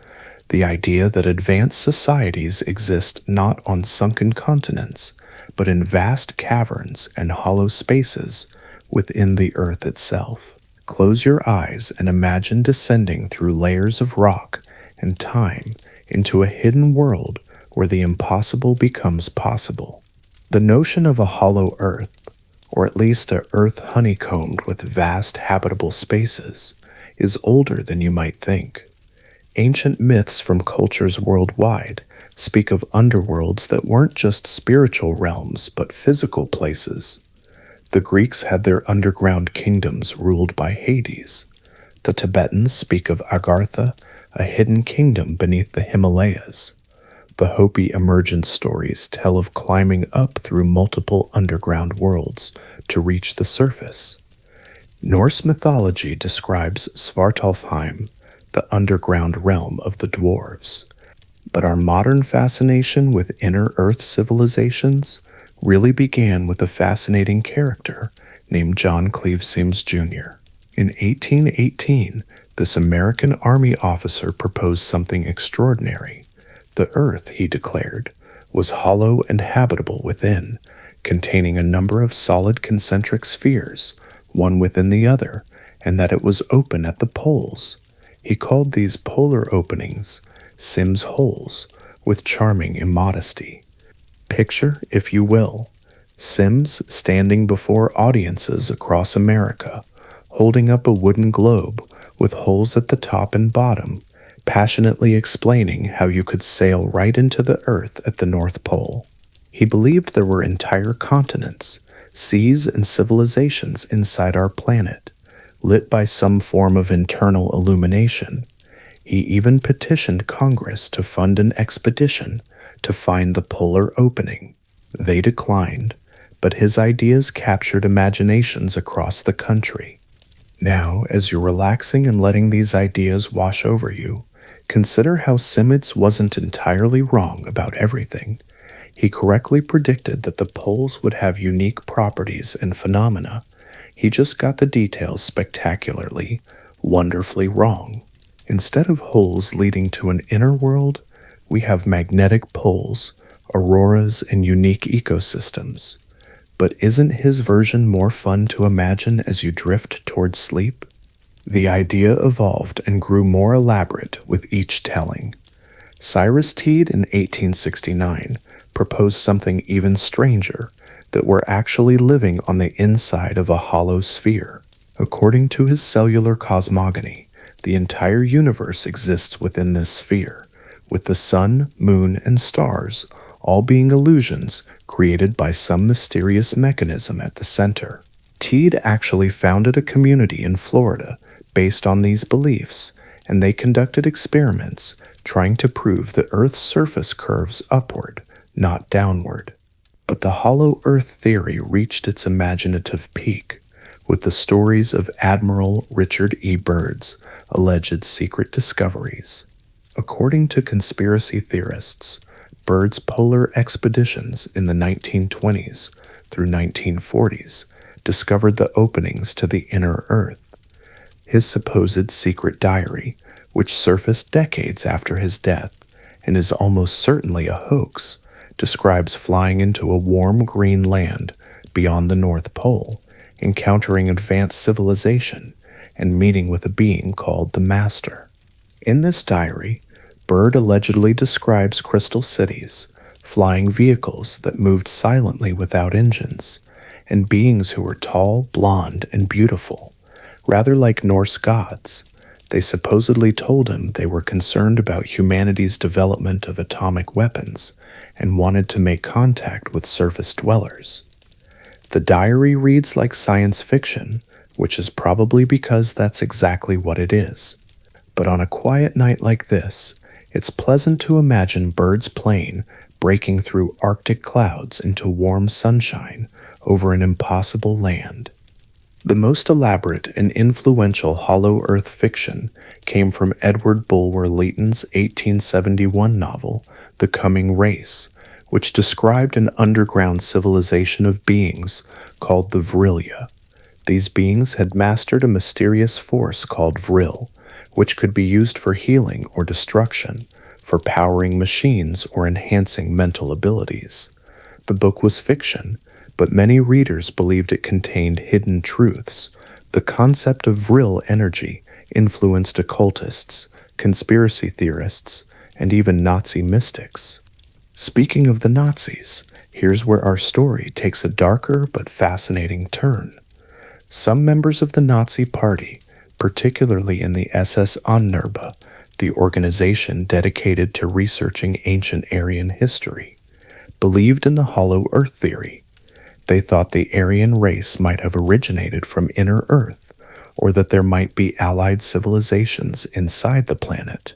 the idea that advanced societies exist not on sunken continents, but in vast caverns and hollow spaces within the Earth itself. Close your eyes and imagine descending through layers of rock and time into a hidden world where the impossible becomes possible. The notion of a hollow Earth, or at least a Earth honeycombed with vast habitable spaces, is older than you might think. Ancient myths from cultures worldwide speak of underworlds that weren't just spiritual realms but physical places. The Greeks had their underground kingdoms ruled by Hades. The Tibetans speak of Agartha, a hidden kingdom beneath the Himalayas. The Hopi emergence stories tell of climbing up through multiple underground worlds to reach the surface. Norse mythology describes Svartalfheim, the underground realm of the dwarves. But our modern fascination with inner Earth civilizations really began with a fascinating character named John Cleve Symmes Jr. In 1818, this American Army officer proposed something extraordinary. The Earth, he declared, was hollow and habitable within, containing a number of solid concentric spheres, one within the other, and that it was open at the poles. He called these polar openings Symmes holes, with charming immodesty. Picture, if you will, Symmes standing before audiences across America, holding up a wooden globe with holes at the top and bottom, passionately explaining how you could sail right into the Earth at the North Pole. He believed there were entire continents, seas, and civilizations inside our planet, lit by some form of internal illumination. He even petitioned Congress to fund an expedition to find the polar opening. They declined, but his ideas captured imaginations across the country. Now, as you're relaxing and letting these ideas wash over you, consider how Symmes wasn't entirely wrong about everything. He correctly predicted that the poles would have unique properties and phenomena. He just got the details spectacularly, wonderfully wrong. Instead of holes leading to an inner world, we have magnetic poles, auroras, and unique ecosystems. But isn't his version more fun to imagine as you drift towards sleep? The idea evolved and grew more elaborate with each telling. Cyrus Teed in 1869 proposed something even stranger, that we're actually living on the inside of a hollow sphere. According to his cellular cosmogony, the entire universe exists within this sphere, with the sun, moon, and stars all being illusions created by some mysterious mechanism at the center. Teed actually founded a community in Florida based on these beliefs, and they conducted experiments trying to prove the Earth's surface curves upward, not downward. But the hollow earth theory reached its imaginative peak with the stories of Admiral Richard E. Byrd's alleged secret discoveries. According to conspiracy theorists, Byrd's polar expeditions in the 1920s through 1940s discovered the openings to the inner Earth. His supposed secret diary, which surfaced decades after his death and is almost certainly a hoax, describes flying into a warm green land beyond the North Pole, encountering advanced civilization, and meeting with a being called the Master. In this diary, Byrd allegedly describes crystal cities, flying vehicles that moved silently without engines, and beings who were tall, blonde, and beautiful, rather like Norse gods. They supposedly told him they were concerned about humanity's development of atomic weapons and wanted to make contact with surface dwellers. The diary reads like science fiction, which is probably because that's exactly what it is. But on a quiet night like this, it's pleasant to imagine Byrd's plane breaking through Arctic clouds into warm sunshine over an impossible land. The most elaborate and influential Hollow Earth fiction came from Edward Bulwer Lytton's 1871 novel, The Coming Race, which described an underground civilization of beings called the Vrilia. These beings had mastered a mysterious force called Vril, which could be used for healing or destruction, for powering machines or enhancing mental abilities. The book was fiction, but many readers believed it contained hidden truths. The concept of Vril energy influenced occultists, conspiracy theorists, and even Nazi mystics. Speaking of the Nazis, here's where our story takes a darker but fascinating turn. Some members of the Nazi Party, particularly in the SS Annerba, the organization dedicated to researching ancient Aryan history, believed in the Hollow Earth theory. They thought the Aryan race might have originated from inner Earth, or that there might be allied civilizations inside the planet.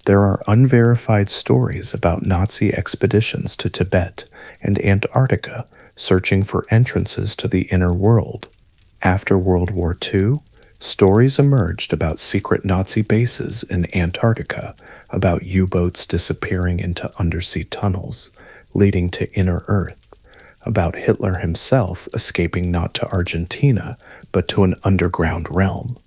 There are unverified stories about Nazi expeditions to Tibet and Antarctica searching for entrances to the inner world. After World War II, stories emerged about secret Nazi bases in Antarctica, about U-boats disappearing into undersea tunnels, leading to inner Earth, about Hitler himself escaping not to Argentina, but to an underground realm.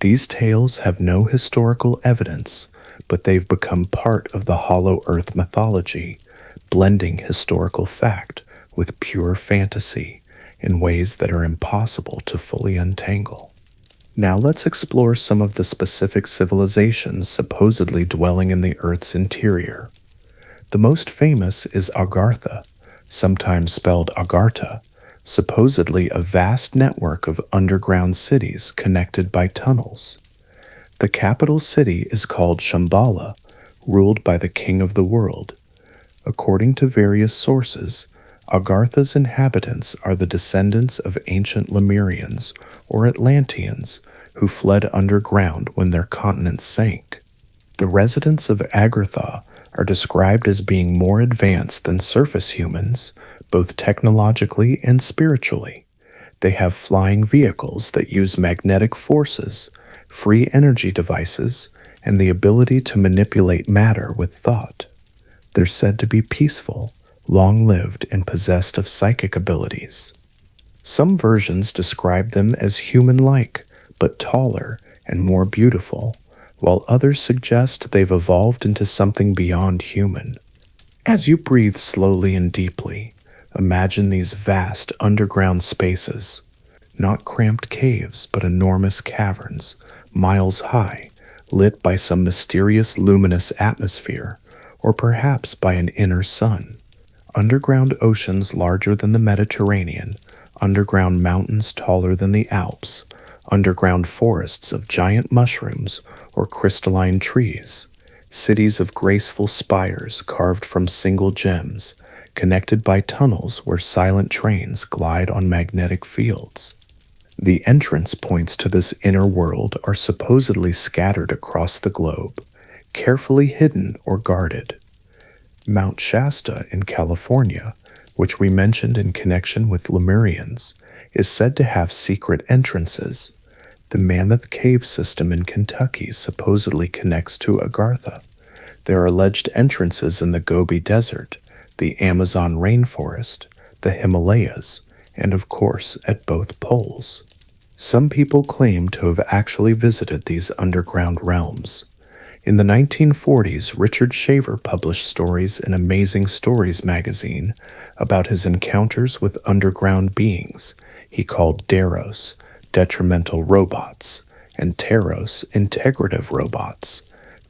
These tales have no historical evidence, but they've become part of the Hollow Earth mythology, blending historical fact with pure fantasy in ways that are impossible to fully untangle. Now let's explore some of the specific civilizations supposedly dwelling in the Earth's interior. The most famous is Agartha, sometimes spelled Agartha, supposedly a vast network of underground cities connected by tunnels. The capital city is called Shambhala, ruled by the king of the world. According to various sources, Agartha's inhabitants are the descendants of ancient Lemurians or Atlanteans who fled underground when their continent sank. The residents of Agartha are described as being more advanced than surface humans, both technologically and spiritually. They have flying vehicles that use magnetic forces, free energy devices, and the ability to manipulate matter with thought. They're said to be peaceful, long-lived, and possessed of psychic abilities. Some versions describe them as human-like, but taller and more beautiful, while others suggest they've evolved into something beyond human. As you breathe slowly and deeply, imagine these vast underground spaces, not cramped caves, but enormous caverns, miles high, lit by some mysterious luminous atmosphere, or perhaps by an inner sun. Underground oceans larger than the Mediterranean, underground mountains taller than the Alps, underground forests of giant mushrooms or crystalline trees, cities of graceful spires carved from single gems, connected by tunnels where silent trains glide on magnetic fields. The entrance points to this inner world are supposedly scattered across the globe, carefully hidden or guarded. Mount Shasta in California, which we mentioned in connection with Lemurians, is said to have secret entrances. The Mammoth Cave system in Kentucky supposedly connects to Agartha. There are alleged entrances in the Gobi Desert, the Amazon rainforest, the Himalayas, and of course at both poles. Some people claim to have actually visited these underground realms. In the 1940s, Richard Shaver published stories in Amazing Stories magazine about his encounters with underground beings he called Deros, detrimental robots, and Teros, integrative robots.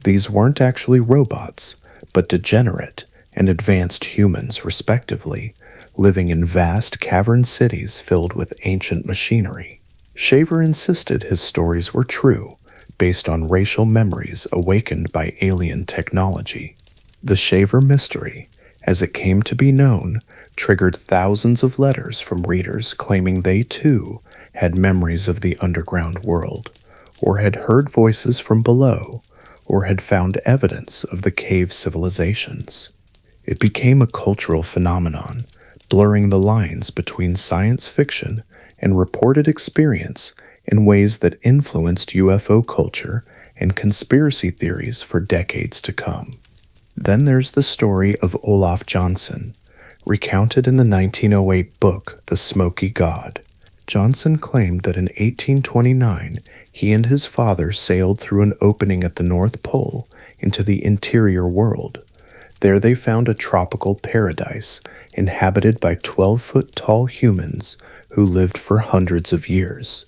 These weren't actually robots, but degenerate and advanced humans, respectively, living in vast cavern cities filled with ancient machinery. Shaver insisted his stories were true, based on racial memories awakened by alien technology. The Shaver mystery, as it came to be known, triggered thousands of letters from readers claiming they too had memories of the underground world, or had heard voices from below, or had found evidence of the cave civilizations. It became a cultural phenomenon, blurring the lines between science fiction and reported experience in ways that influenced UFO culture and conspiracy theories for decades to come. Then there's the story of Olaf Johnson, recounted in the 1908 book The Smoky God. Johnson claimed that in 1829 he and his father sailed through an opening at the North Pole into the interior world. There they found a tropical paradise inhabited by 12-foot-tall humans who lived for hundreds of years.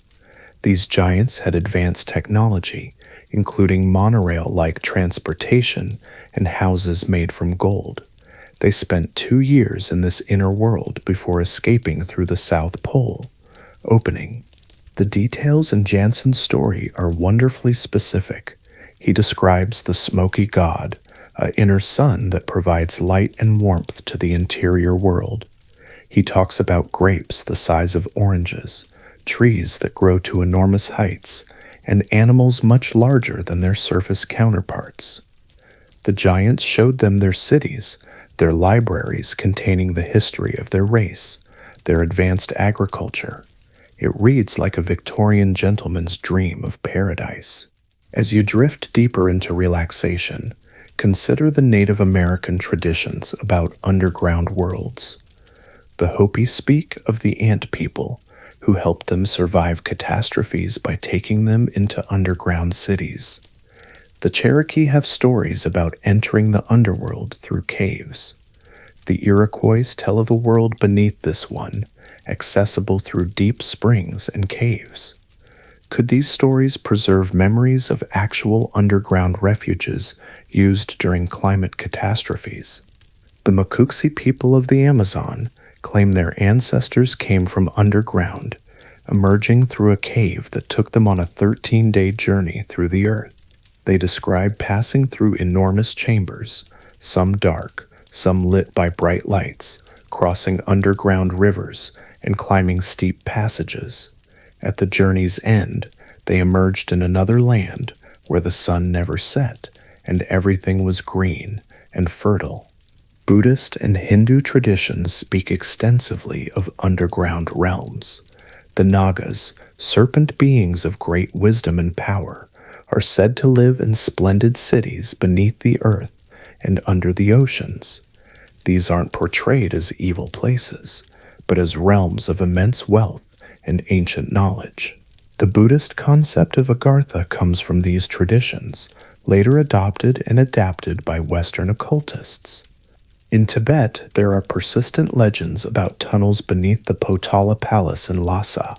These giants had advanced technology, including monorail-like transportation and houses made from gold. They spent 2 years in this inner world before escaping through the South Pole opening. The details in Janssen's story are wonderfully specific. He describes the smoky god, an inner sun that provides light and warmth to the interior world. He talks about grapes the size of oranges, trees that grow to enormous heights, and animals much larger than their surface counterparts. The giants showed them their cities, their libraries containing the history of their race, their advanced agriculture. It reads like a Victorian gentleman's dream of paradise. As you drift deeper into relaxation, consider the Native American traditions about underground worlds. The Hopi speak of the ant people, who helped them survive catastrophes by taking them into underground cities. The Cherokee have stories about entering the underworld through caves. The Iroquois tell of a world beneath this one, accessible through deep springs and caves. Could these stories preserve memories of actual underground refuges used during climate catastrophes? The Makuxi people of the Amazon claim their ancestors came from underground, emerging through a cave that took them on a 13-day journey through the earth. They describe passing through enormous chambers, some dark, some lit by bright lights, crossing underground rivers, and climbing steep passages. At the journey's end, they emerged in another land where the sun never set and everything was green and fertile. Buddhist and Hindu traditions speak extensively of underground realms. The Nagas, serpent beings of great wisdom and power, are said to live in splendid cities beneath the earth and under the oceans. These aren't portrayed as evil places, but as realms of immense wealth and ancient knowledge. The Buddhist concept of Agartha comes from these traditions, later adopted and adapted by Western occultists. In Tibet, there are persistent legends about tunnels beneath the Potala Palace in Lhasa,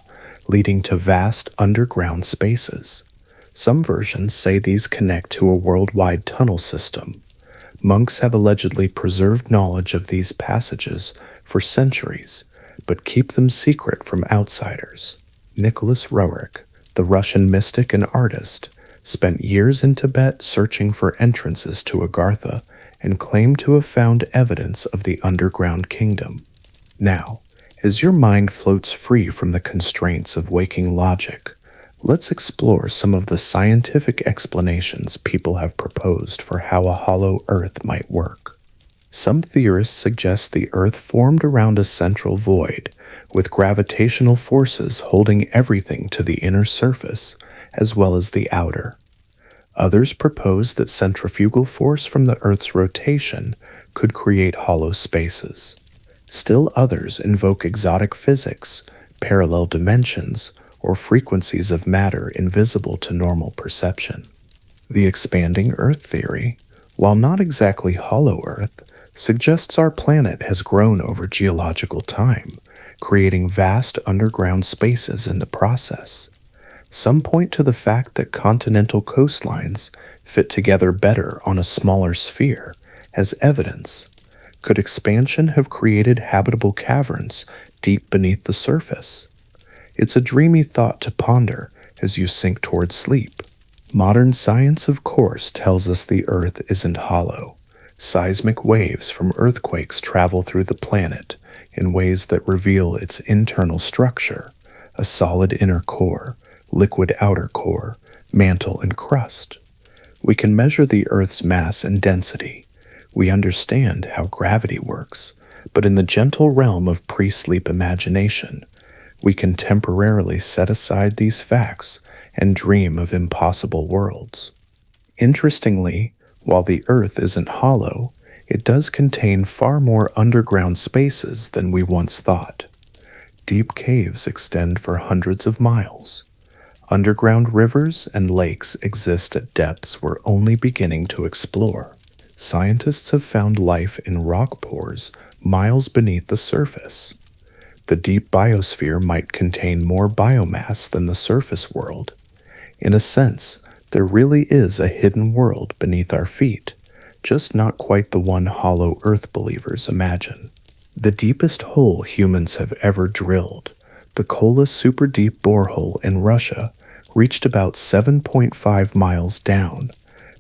leading to vast underground spaces. Some versions say these connect to a worldwide tunnel system. Monks have allegedly preserved knowledge of these passages for centuries, but keep them secret from outsiders. Nicholas Roerich, the Russian mystic and artist, spent years in Tibet searching for entrances to Agartha and claimed to have found evidence of the underground kingdom. Now, as your mind floats free from the constraints of waking logic, let's explore some of the scientific explanations people have proposed for how a hollow earth might work. Some theorists suggest the Earth formed around a central void, with gravitational forces holding everything to the inner surface as well as the outer. Others propose that centrifugal force from the Earth's rotation could create hollow spaces. Still others invoke exotic physics, parallel dimensions, or frequencies of matter invisible to normal perception. The expanding Earth theory, while not exactly hollow Earth, suggests our planet has grown over geological time, creating vast underground spaces in the process. Some point to the fact that continental coastlines fit together better on a smaller sphere as evidence. Could expansion have created habitable caverns deep beneath the surface? It's a dreamy thought to ponder as you sink towards sleep. Modern science, of course, tells us the Earth isn't hollow. Seismic waves from earthquakes travel through the planet in ways that reveal its internal structure, a solid inner core, liquid outer core, mantle, and crust. We can measure the Earth's mass and density. We understand how gravity works, but in the gentle realm of pre-sleep imagination, we can temporarily set aside these facts and dream of impossible worlds. Interestingly, while the Earth isn't hollow, it does contain far more underground spaces than we once thought. Deep caves extend for hundreds of miles. Underground rivers and lakes exist at depths we're only beginning to explore. Scientists have found life in rock pores miles beneath the surface. The deep biosphere might contain more biomass than the surface world. In a sense, there really is a hidden world beneath our feet, just not quite the one hollow Earth believers imagine. The deepest hole humans have ever drilled, the Kola Super Deep borehole in Russia, reached about 7.5 miles down.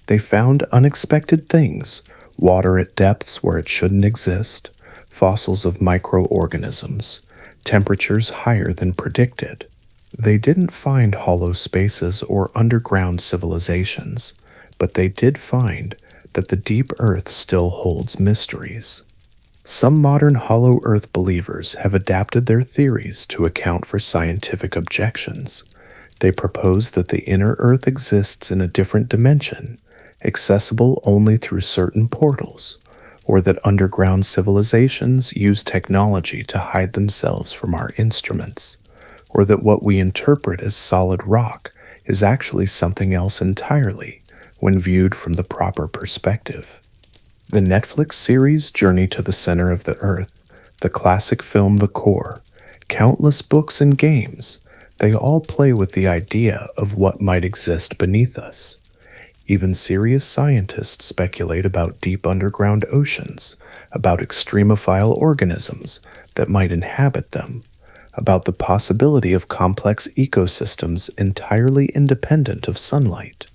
They found unexpected things, water at depths where it shouldn't exist, fossils of microorganisms, temperatures higher than predicted. They didn't find hollow spaces or underground civilizations, but they did find that the deep Earth still holds mysteries. Some modern hollow Earth believers have adapted their theories to account for scientific objections. They propose that the inner Earth exists in a different dimension, accessible only through certain portals, or that underground civilizations use technology to hide themselves from our instruments, or that what we interpret as solid rock is actually something else entirely when viewed from the proper perspective. The Netflix series Journey to the Center of the Earth, the classic film The Core, countless books and games, they all play with the idea of what might exist beneath us. Even serious scientists speculate about deep underground oceans, about extremophile organisms that might inhabit them, about the possibility of complex ecosystems entirely independent of sunlight.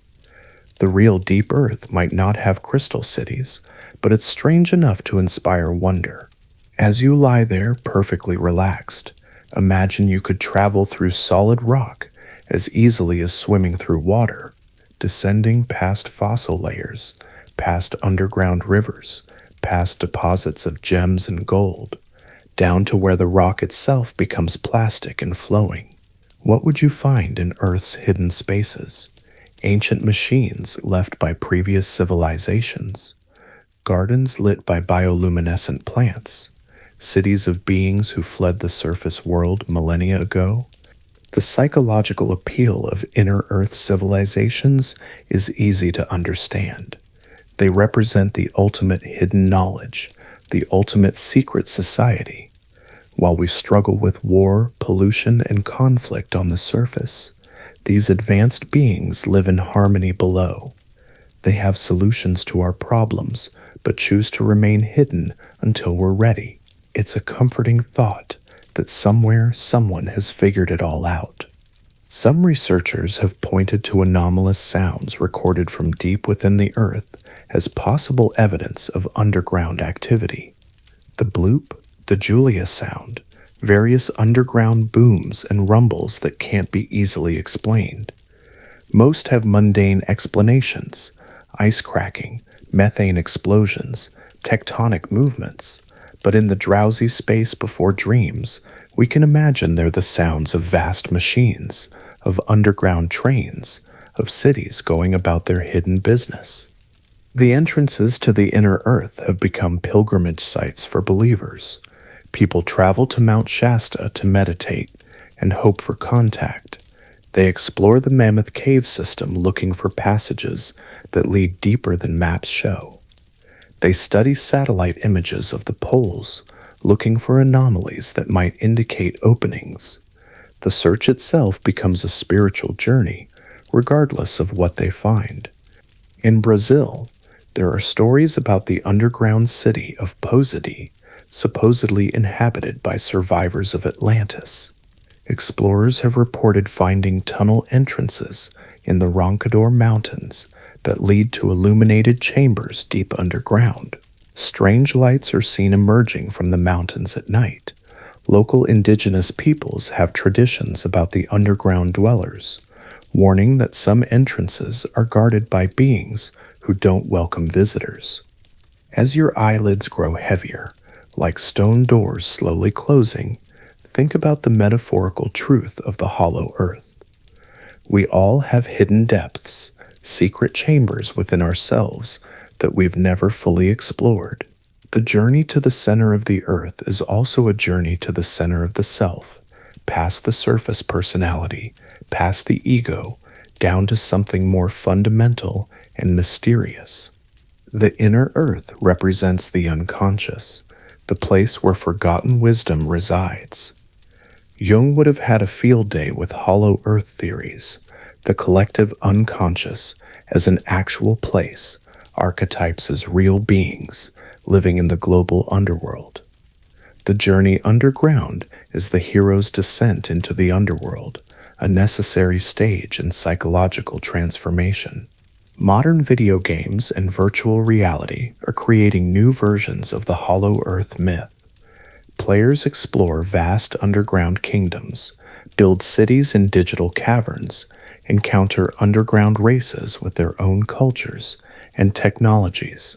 The real deep Earth might not have crystal cities, but it's strange enough to inspire wonder. As you lie there perfectly relaxed, imagine you could travel through solid rock as easily as swimming through water, descending past fossil layers, past underground rivers, past deposits of gems and gold, down to where the rock itself becomes plastic and flowing. What would you find in Earth's hidden spaces? Ancient machines left by previous civilizations, gardens lit by bioluminescent plants, cities of beings who fled the surface world millennia ago. The psychological appeal of inner Earth civilizations is easy to understand. They represent the ultimate hidden knowledge, the ultimate secret society. While we struggle with war, pollution, and conflict on the surface, these advanced beings live in harmony below. They have solutions to our problems, but choose to remain hidden until we're ready. It's a comforting thought that somewhere someone has figured it all out. Some researchers have pointed to anomalous sounds recorded from deep within the Earth as possible evidence of underground activity. The bloop, the Julia sound, various underground booms and rumbles that can't be easily explained. Most have mundane explanations: ice cracking, methane explosions, tectonic movements, but in the drowsy space before dreams, we can imagine they're the sounds of vast machines, of underground trains, of cities going about their hidden business. The entrances to the inner earth have become pilgrimage sites for believers. People travel to Mount Shasta to meditate and hope for contact. They explore the Mammoth Cave system looking for passages that lead deeper than maps show. They study satellite images of the poles, looking for anomalies that might indicate openings. The search itself becomes a spiritual journey, regardless of what they find. In Brazil, there are stories about the underground city of Posidi, supposedly inhabited by survivors of Atlantis. Explorers have reported finding tunnel entrances in the Roncador Mountains that lead to illuminated chambers deep underground. Strange lights are seen emerging from the mountains at night. Local indigenous peoples have traditions about the underground dwellers, warning that some entrances are guarded by beings who don't welcome visitors. As your eyelids grow heavier, like stone doors slowly closing, think about the metaphorical truth of the hollow earth. We all have hidden depths, secret chambers within ourselves that we've never fully explored. The journey to the center of the earth is also a journey to the center of the self, past the surface personality, past the ego, down to something more fundamental and mysterious. The inner earth represents the unconscious, the place where forgotten wisdom resides. Jung would have had a field day with hollow earth theories, the collective unconscious as an actual place, archetypes as real beings living in the global underworld. The journey underground is the hero's descent into the underworld, a necessary stage in psychological transformation. Modern video games and virtual reality are creating new versions of the hollow earth myth. Players explore vast underground kingdoms, build cities in digital caverns, encounter underground races with their own cultures and technologies.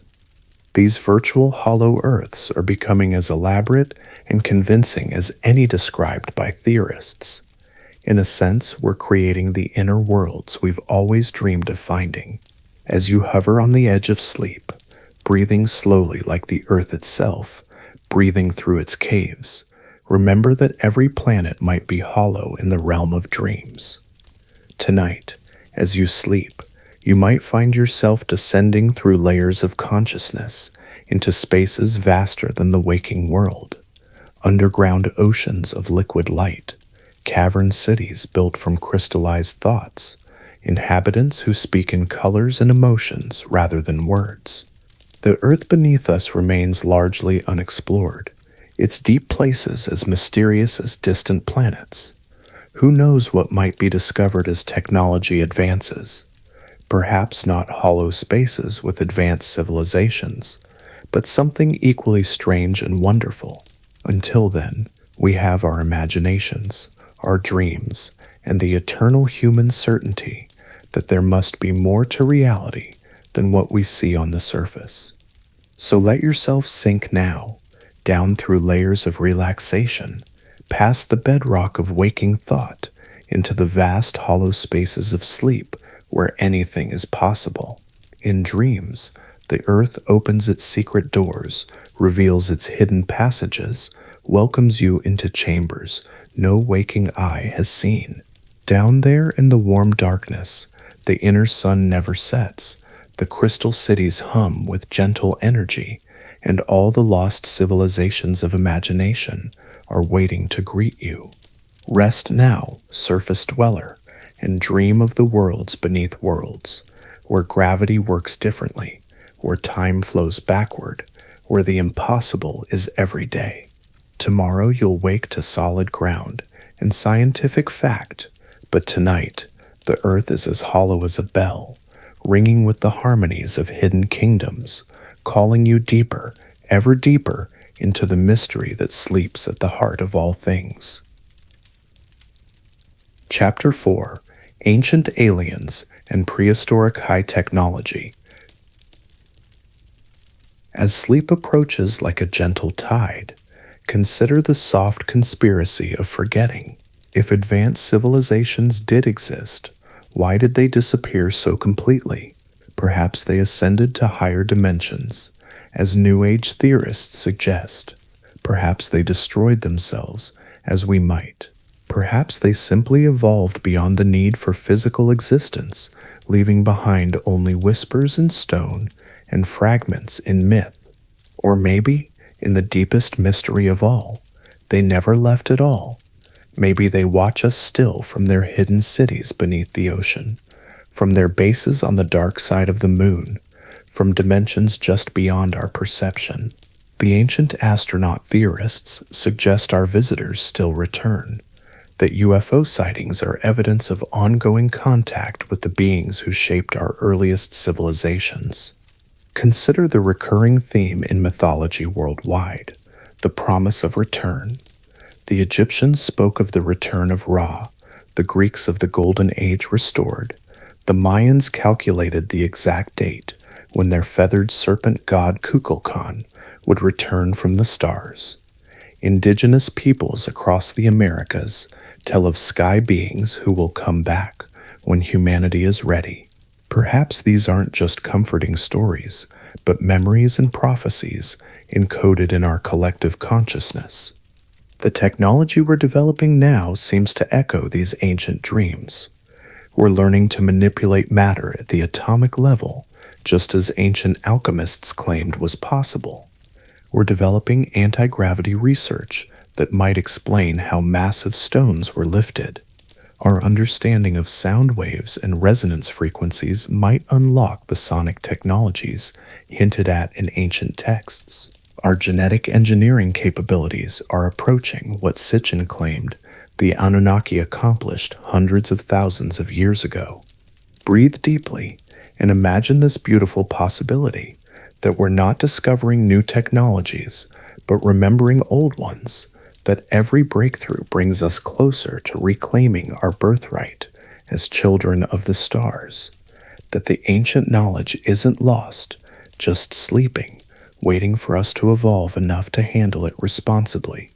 These virtual hollow earths are becoming as elaborate and convincing as any described by theorists. In a sense, we're creating the inner worlds we've always dreamed of finding. As you hover on the edge of sleep, breathing slowly like the earth itself, breathing through its caves, remember that every planet might be hollow in the realm of dreams. Tonight, as you sleep, you might find yourself descending through layers of consciousness into spaces vaster than the waking world, underground oceans of liquid light, cavern cities built from crystallized thoughts, inhabitants who speak in colors and emotions rather than words. The earth beneath us remains largely unexplored, its deep places as mysterious as distant planets. Who knows what might be discovered as technology advances? Perhaps not hollow spaces with advanced civilizations, but something equally strange and wonderful. Until then, we have our imaginations, our dreams, and the eternal human certainty that there must be more to reality than what we see on the surface. So let yourself sink now, down through layers of relaxation, past the bedrock of waking thought, into the vast hollow spaces of sleep where anything is possible. In dreams, the earth opens its secret doors, reveals its hidden passages, welcomes you into chambers no waking eye has seen. Down there in the warm darkness, the inner sun never sets, the crystal cities hum with gentle energy, and all the lost civilizations of imagination are waiting to greet you. Rest now, surface dweller, and dream of the worlds beneath worlds, where gravity works differently, where time flows backward, where the impossible is every day. Tomorrow you'll wake to solid ground and scientific fact, but tonight the earth is as hollow as a bell, ringing with the harmonies of hidden kingdoms, calling you deeper, ever deeper, into the mystery that sleeps at the heart of all things. Chapter 4: Ancient Aliens and Prehistoric High Technology. As sleep approaches like a gentle tide, consider the soft conspiracy of forgetting. If advanced civilizations did exist, why did they disappear so completely? Perhaps they ascended to higher dimensions, as New Age theorists suggest. Perhaps they destroyed themselves, as we might. Perhaps they simply evolved beyond the need for physical existence, leaving behind only whispers in stone and fragments in myth. Or maybe, in the deepest mystery of all, they never left at all. Maybe they watch us still from their hidden cities beneath the ocean, from their bases on the dark side of the moon, from dimensions just beyond our perception. The ancient astronaut theorists suggest our visitors still return, that UFO sightings are evidence of ongoing contact with the beings who shaped our earliest civilizations. Consider the recurring theme in mythology worldwide, the promise of return. The Egyptians spoke of the return of Ra, the Greeks of the Golden Age restored, the Mayans calculated the exact date when their feathered serpent god Kukulkan would return from the stars. Indigenous peoples across the Americas tell of sky beings who will come back when humanity is ready. Perhaps these aren't just comforting stories, but memories and prophecies encoded in our collective consciousness. The technology we're developing now seems to echo these ancient dreams. We're learning to manipulate matter at the atomic level, just as ancient alchemists claimed was possible. We're developing anti-gravity research that might explain how massive stones were lifted. Our understanding of sound waves and resonance frequencies might unlock the sonic technologies hinted at in ancient texts. Our genetic engineering capabilities are approaching what Sitchin claimed the Anunnaki accomplished hundreds of thousands of years ago. Breathe deeply and imagine this beautiful possibility that we're not discovering new technologies, but remembering old ones, that every breakthrough brings us closer to reclaiming our birthright as children of the stars, that the ancient knowledge isn't lost, just sleeping, waiting for us to evolve enough to handle it responsibly.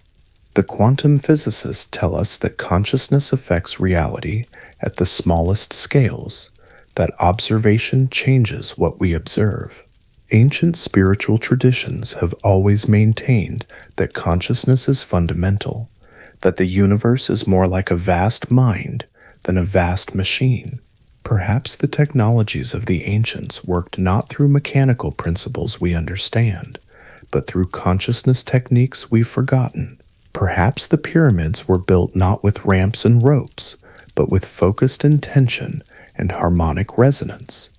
The quantum physicists tell us that consciousness affects reality at the smallest scales, that observation changes what we observe. Ancient spiritual traditions have always maintained that consciousness is fundamental, that the universe is more like a vast mind than a vast machine. Perhaps the technologies of the ancients worked not through mechanical principles we understand, but through consciousness techniques we've forgotten. Perhaps the pyramids were built not with ramps and ropes, but with focused intention and harmonic resonance.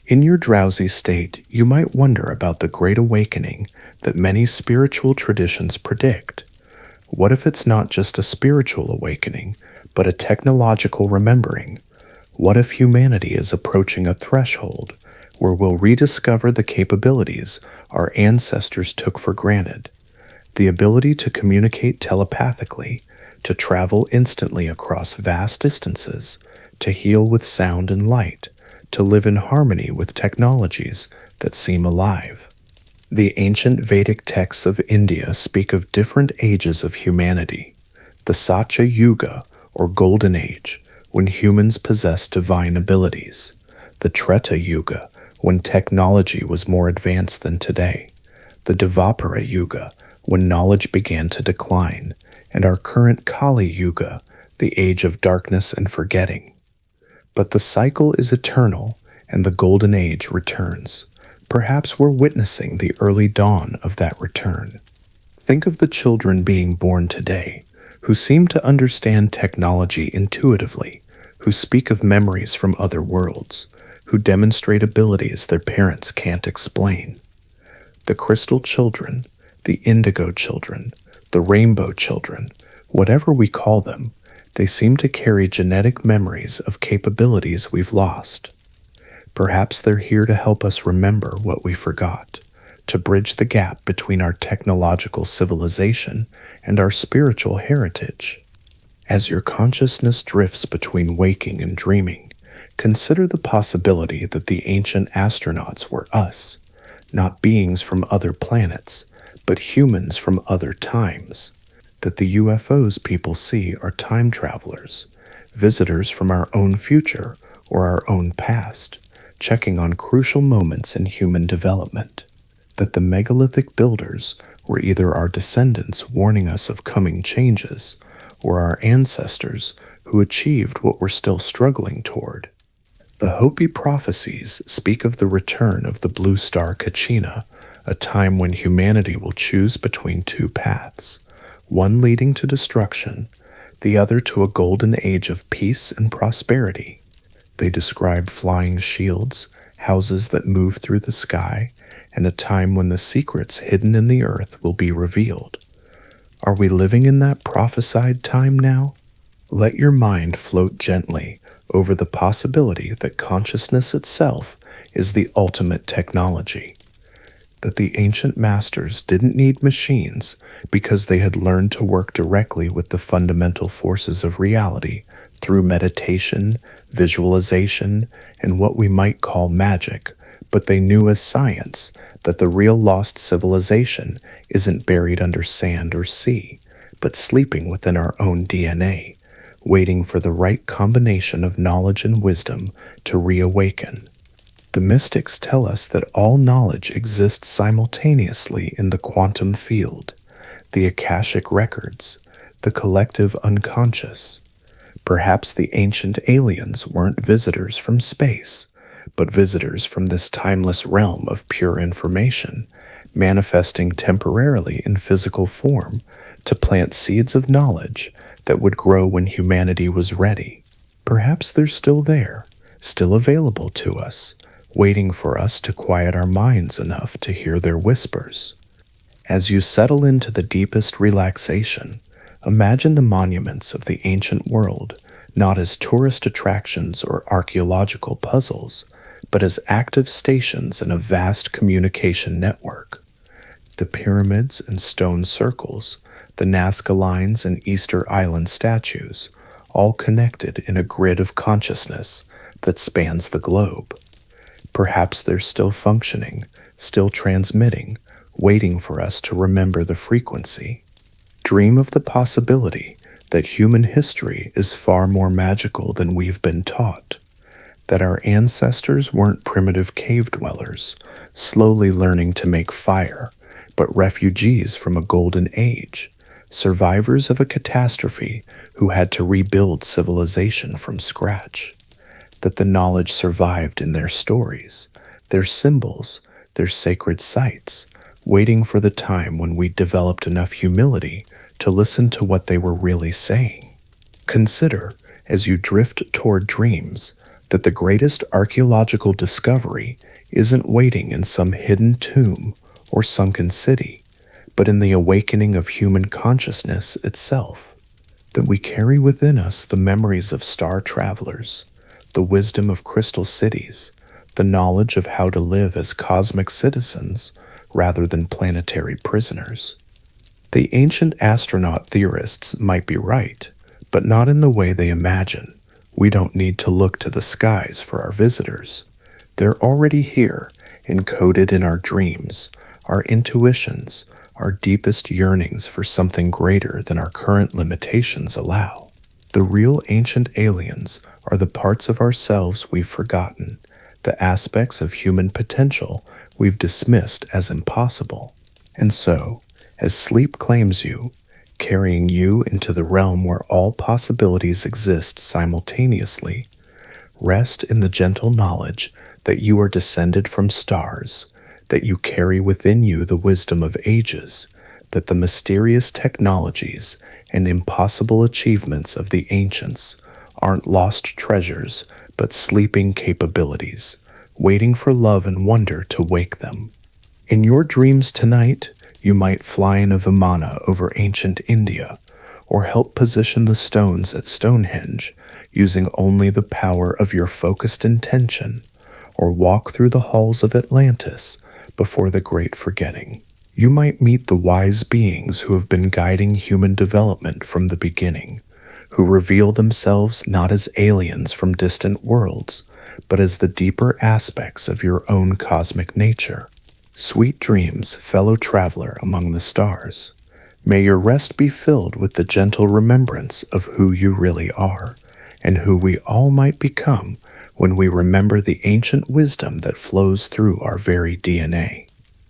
In your drowsy state, you might wonder about the great awakening that many spiritual traditions predict. What if it's not just a spiritual awakening, but a technological remembering? What if humanity is approaching a threshold where we'll rediscover the capabilities our ancestors took for granted? The ability to communicate telepathically, to travel instantly across vast distances, to heal with sound and light, to live in harmony with technologies that seem alive. The ancient Vedic texts of India speak of different ages of humanity. The Satya Yuga, or Golden Age, when humans possessed divine abilities. The Treta Yuga, when technology was more advanced than today. The Dvapara Yuga, when knowledge began to decline. And our current Kali Yuga, the age of darkness and forgetting. But the cycle is eternal, and the Golden Age returns. Perhaps we're witnessing the early dawn of that return. Think of the children being born today, who seem to understand technology intuitively, who speak of memories from other worlds, who demonstrate abilities their parents can't explain. The crystal children, the indigo children, the rainbow children, whatever we call them, they seem to carry genetic memories of capabilities we've lost. Perhaps they're here to help us remember what we forgot, to bridge the gap between our technological civilization and our spiritual heritage. As your consciousness drifts between waking and dreaming, consider the possibility that the ancient astronauts were us, not beings from other planets, but humans from other times. That the UFOs people see are time travelers, visitors from our own future or our own past, checking on crucial moments in human development. That the megalithic builders were either our descendants warning us of coming changes, or our ancestors who achieved what we're still struggling toward. The Hopi prophecies speak of the return of the blue star Kachina, a time when humanity will choose between two paths, one leading to destruction, the other to a golden age of peace and prosperity. They describe flying shields, houses that move through the sky, and a time when the secrets hidden in the earth will be revealed. Are we living in that prophesied time now? Let your mind float gently over the possibility that consciousness itself is the ultimate technology. That the ancient masters didn't need machines because they had learned to work directly with the fundamental forces of reality through meditation, visualization, and what we might call magic, but they knew as science that the real lost civilization isn't buried under sand or sea, but sleeping within our own DNA, waiting for the right combination of knowledge and wisdom to reawaken. The mystics tell us that all knowledge exists simultaneously in the quantum field, the Akashic records, the collective unconscious. Perhaps the ancient aliens weren't visitors from space, but visitors from this timeless realm of pure information, manifesting temporarily in physical form to plant seeds of knowledge that would grow when humanity was ready. Perhaps they're still there, still available to us, waiting for us to quiet our minds enough to hear their whispers. As you settle into the deepest relaxation, imagine the monuments of the ancient world not as tourist attractions or archaeological puzzles, but as active stations in a vast communication network. The pyramids and stone circles, the Nazca lines and Easter Island statues, all connected in a grid of consciousness that spans the globe. Perhaps they're still functioning, still transmitting, waiting for us to remember the frequency. Dream of the possibility that human history is far more magical than we've been taught, that our ancestors weren't primitive cave dwellers, slowly learning to make fire, but refugees from a golden age, survivors of a catastrophe who had to rebuild civilization from scratch, that the knowledge survived in their stories, their symbols, their sacred sites, waiting for the time when we developed enough humility to listen to what they were really saying. Consider, as you drift toward dreams, that the greatest archaeological discovery isn't waiting in some hidden tomb or sunken city, but in the awakening of human consciousness itself. That we carry within us the memories of star travelers, the wisdom of crystal cities, the knowledge of how to live as cosmic citizens rather than planetary prisoners. The ancient astronaut theorists might be right, but not in the way they imagine. We don't need to look to the skies for our visitors. They're already here, encoded in our dreams, our intuitions, our deepest yearnings for something greater than our current limitations allow. The real ancient aliens are the parts of ourselves we've forgotten, the aspects of human potential we've dismissed as impossible. And so, as sleep claims you, carrying you into the realm where all possibilities exist simultaneously, rest in the gentle knowledge that you are descended from stars, that you carry within you the wisdom of ages, that the mysterious technologies and impossible achievements of the ancients aren't lost treasures, but sleeping capabilities, waiting for love and wonder to wake them. In your dreams tonight, you might fly in a Vimana over ancient India, or help position the stones at Stonehenge using only the power of your focused intention, or walk through the halls of Atlantis before the great forgetting. You might meet the wise beings who have been guiding human development from the beginning, who reveal themselves not as aliens from distant worlds, but as the deeper aspects of your own cosmic nature. Sweet dreams, fellow traveler among the stars. May your rest be filled with the gentle remembrance of who you really are, and who we all might become when we remember the ancient wisdom that flows through our very DNA.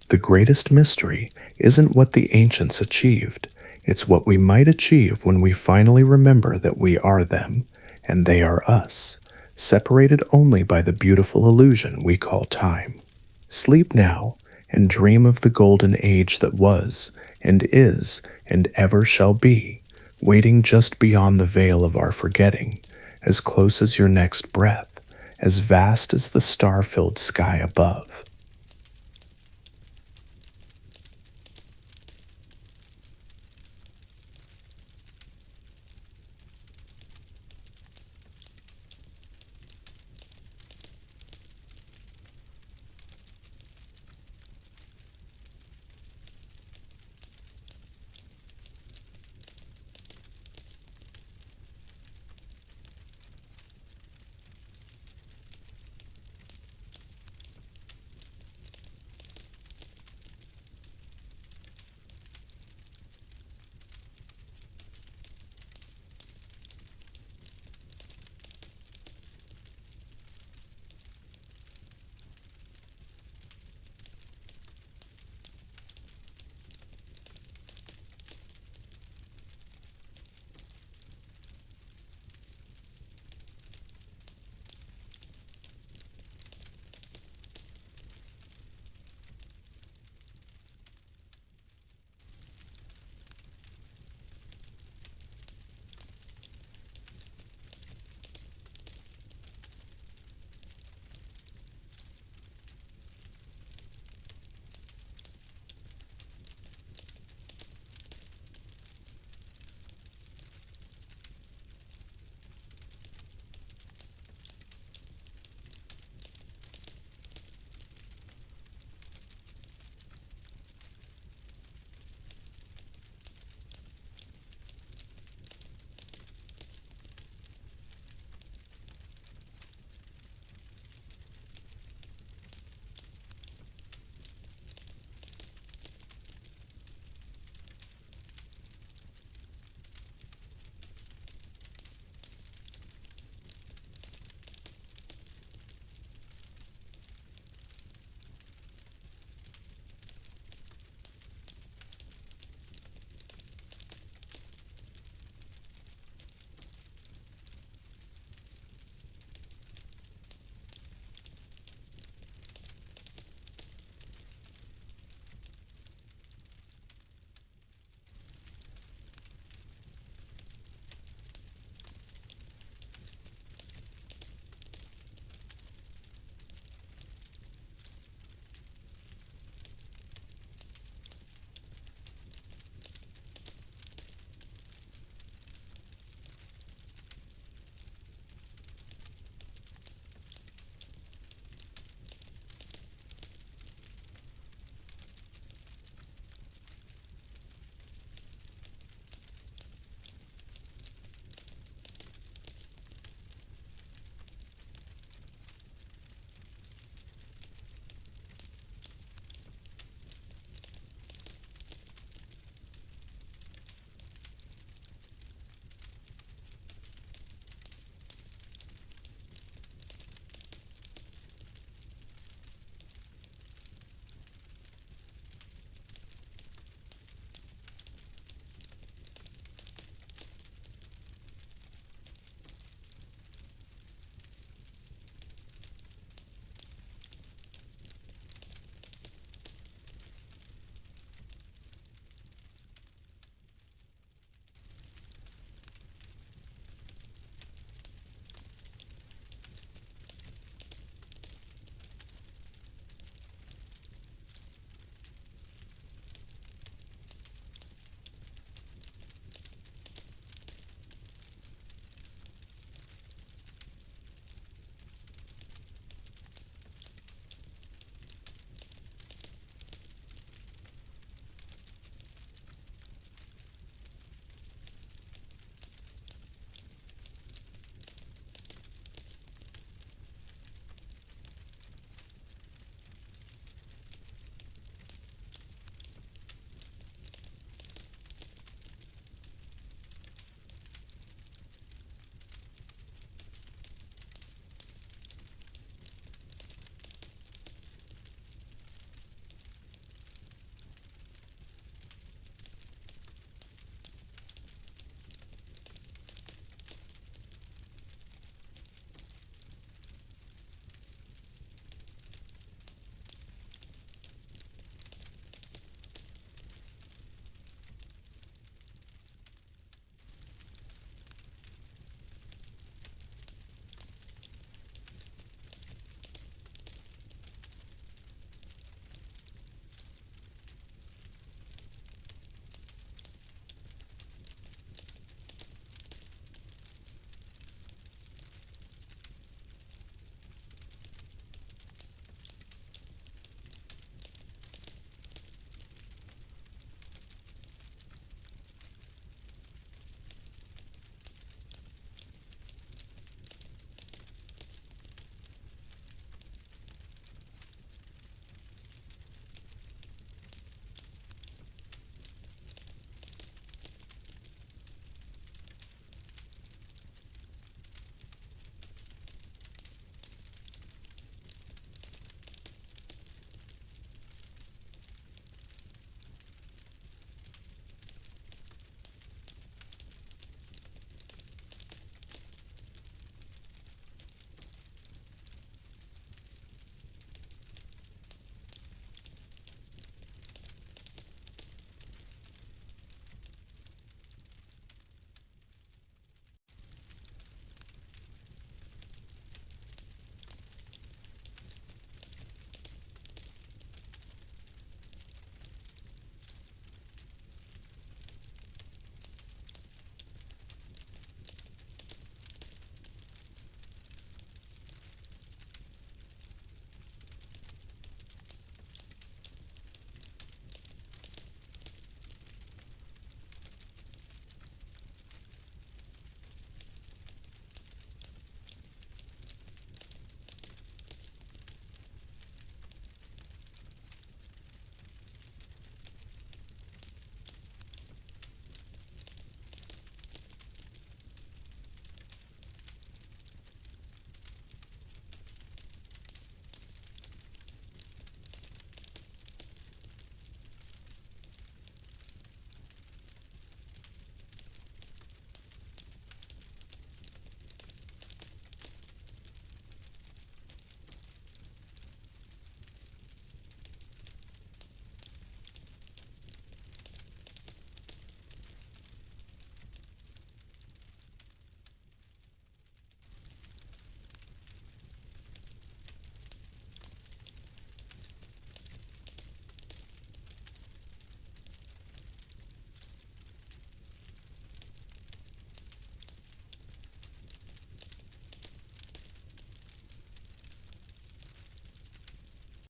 The greatest mystery isn't what the ancients achieved, it's what we might achieve when we finally remember that we are them, and they are us, separated only by the beautiful illusion we call time. Sleep now, and dream of the golden age that was, and is, and ever shall be, waiting just beyond the veil of our forgetting, as close as your next breath, as vast as the star-filled sky above.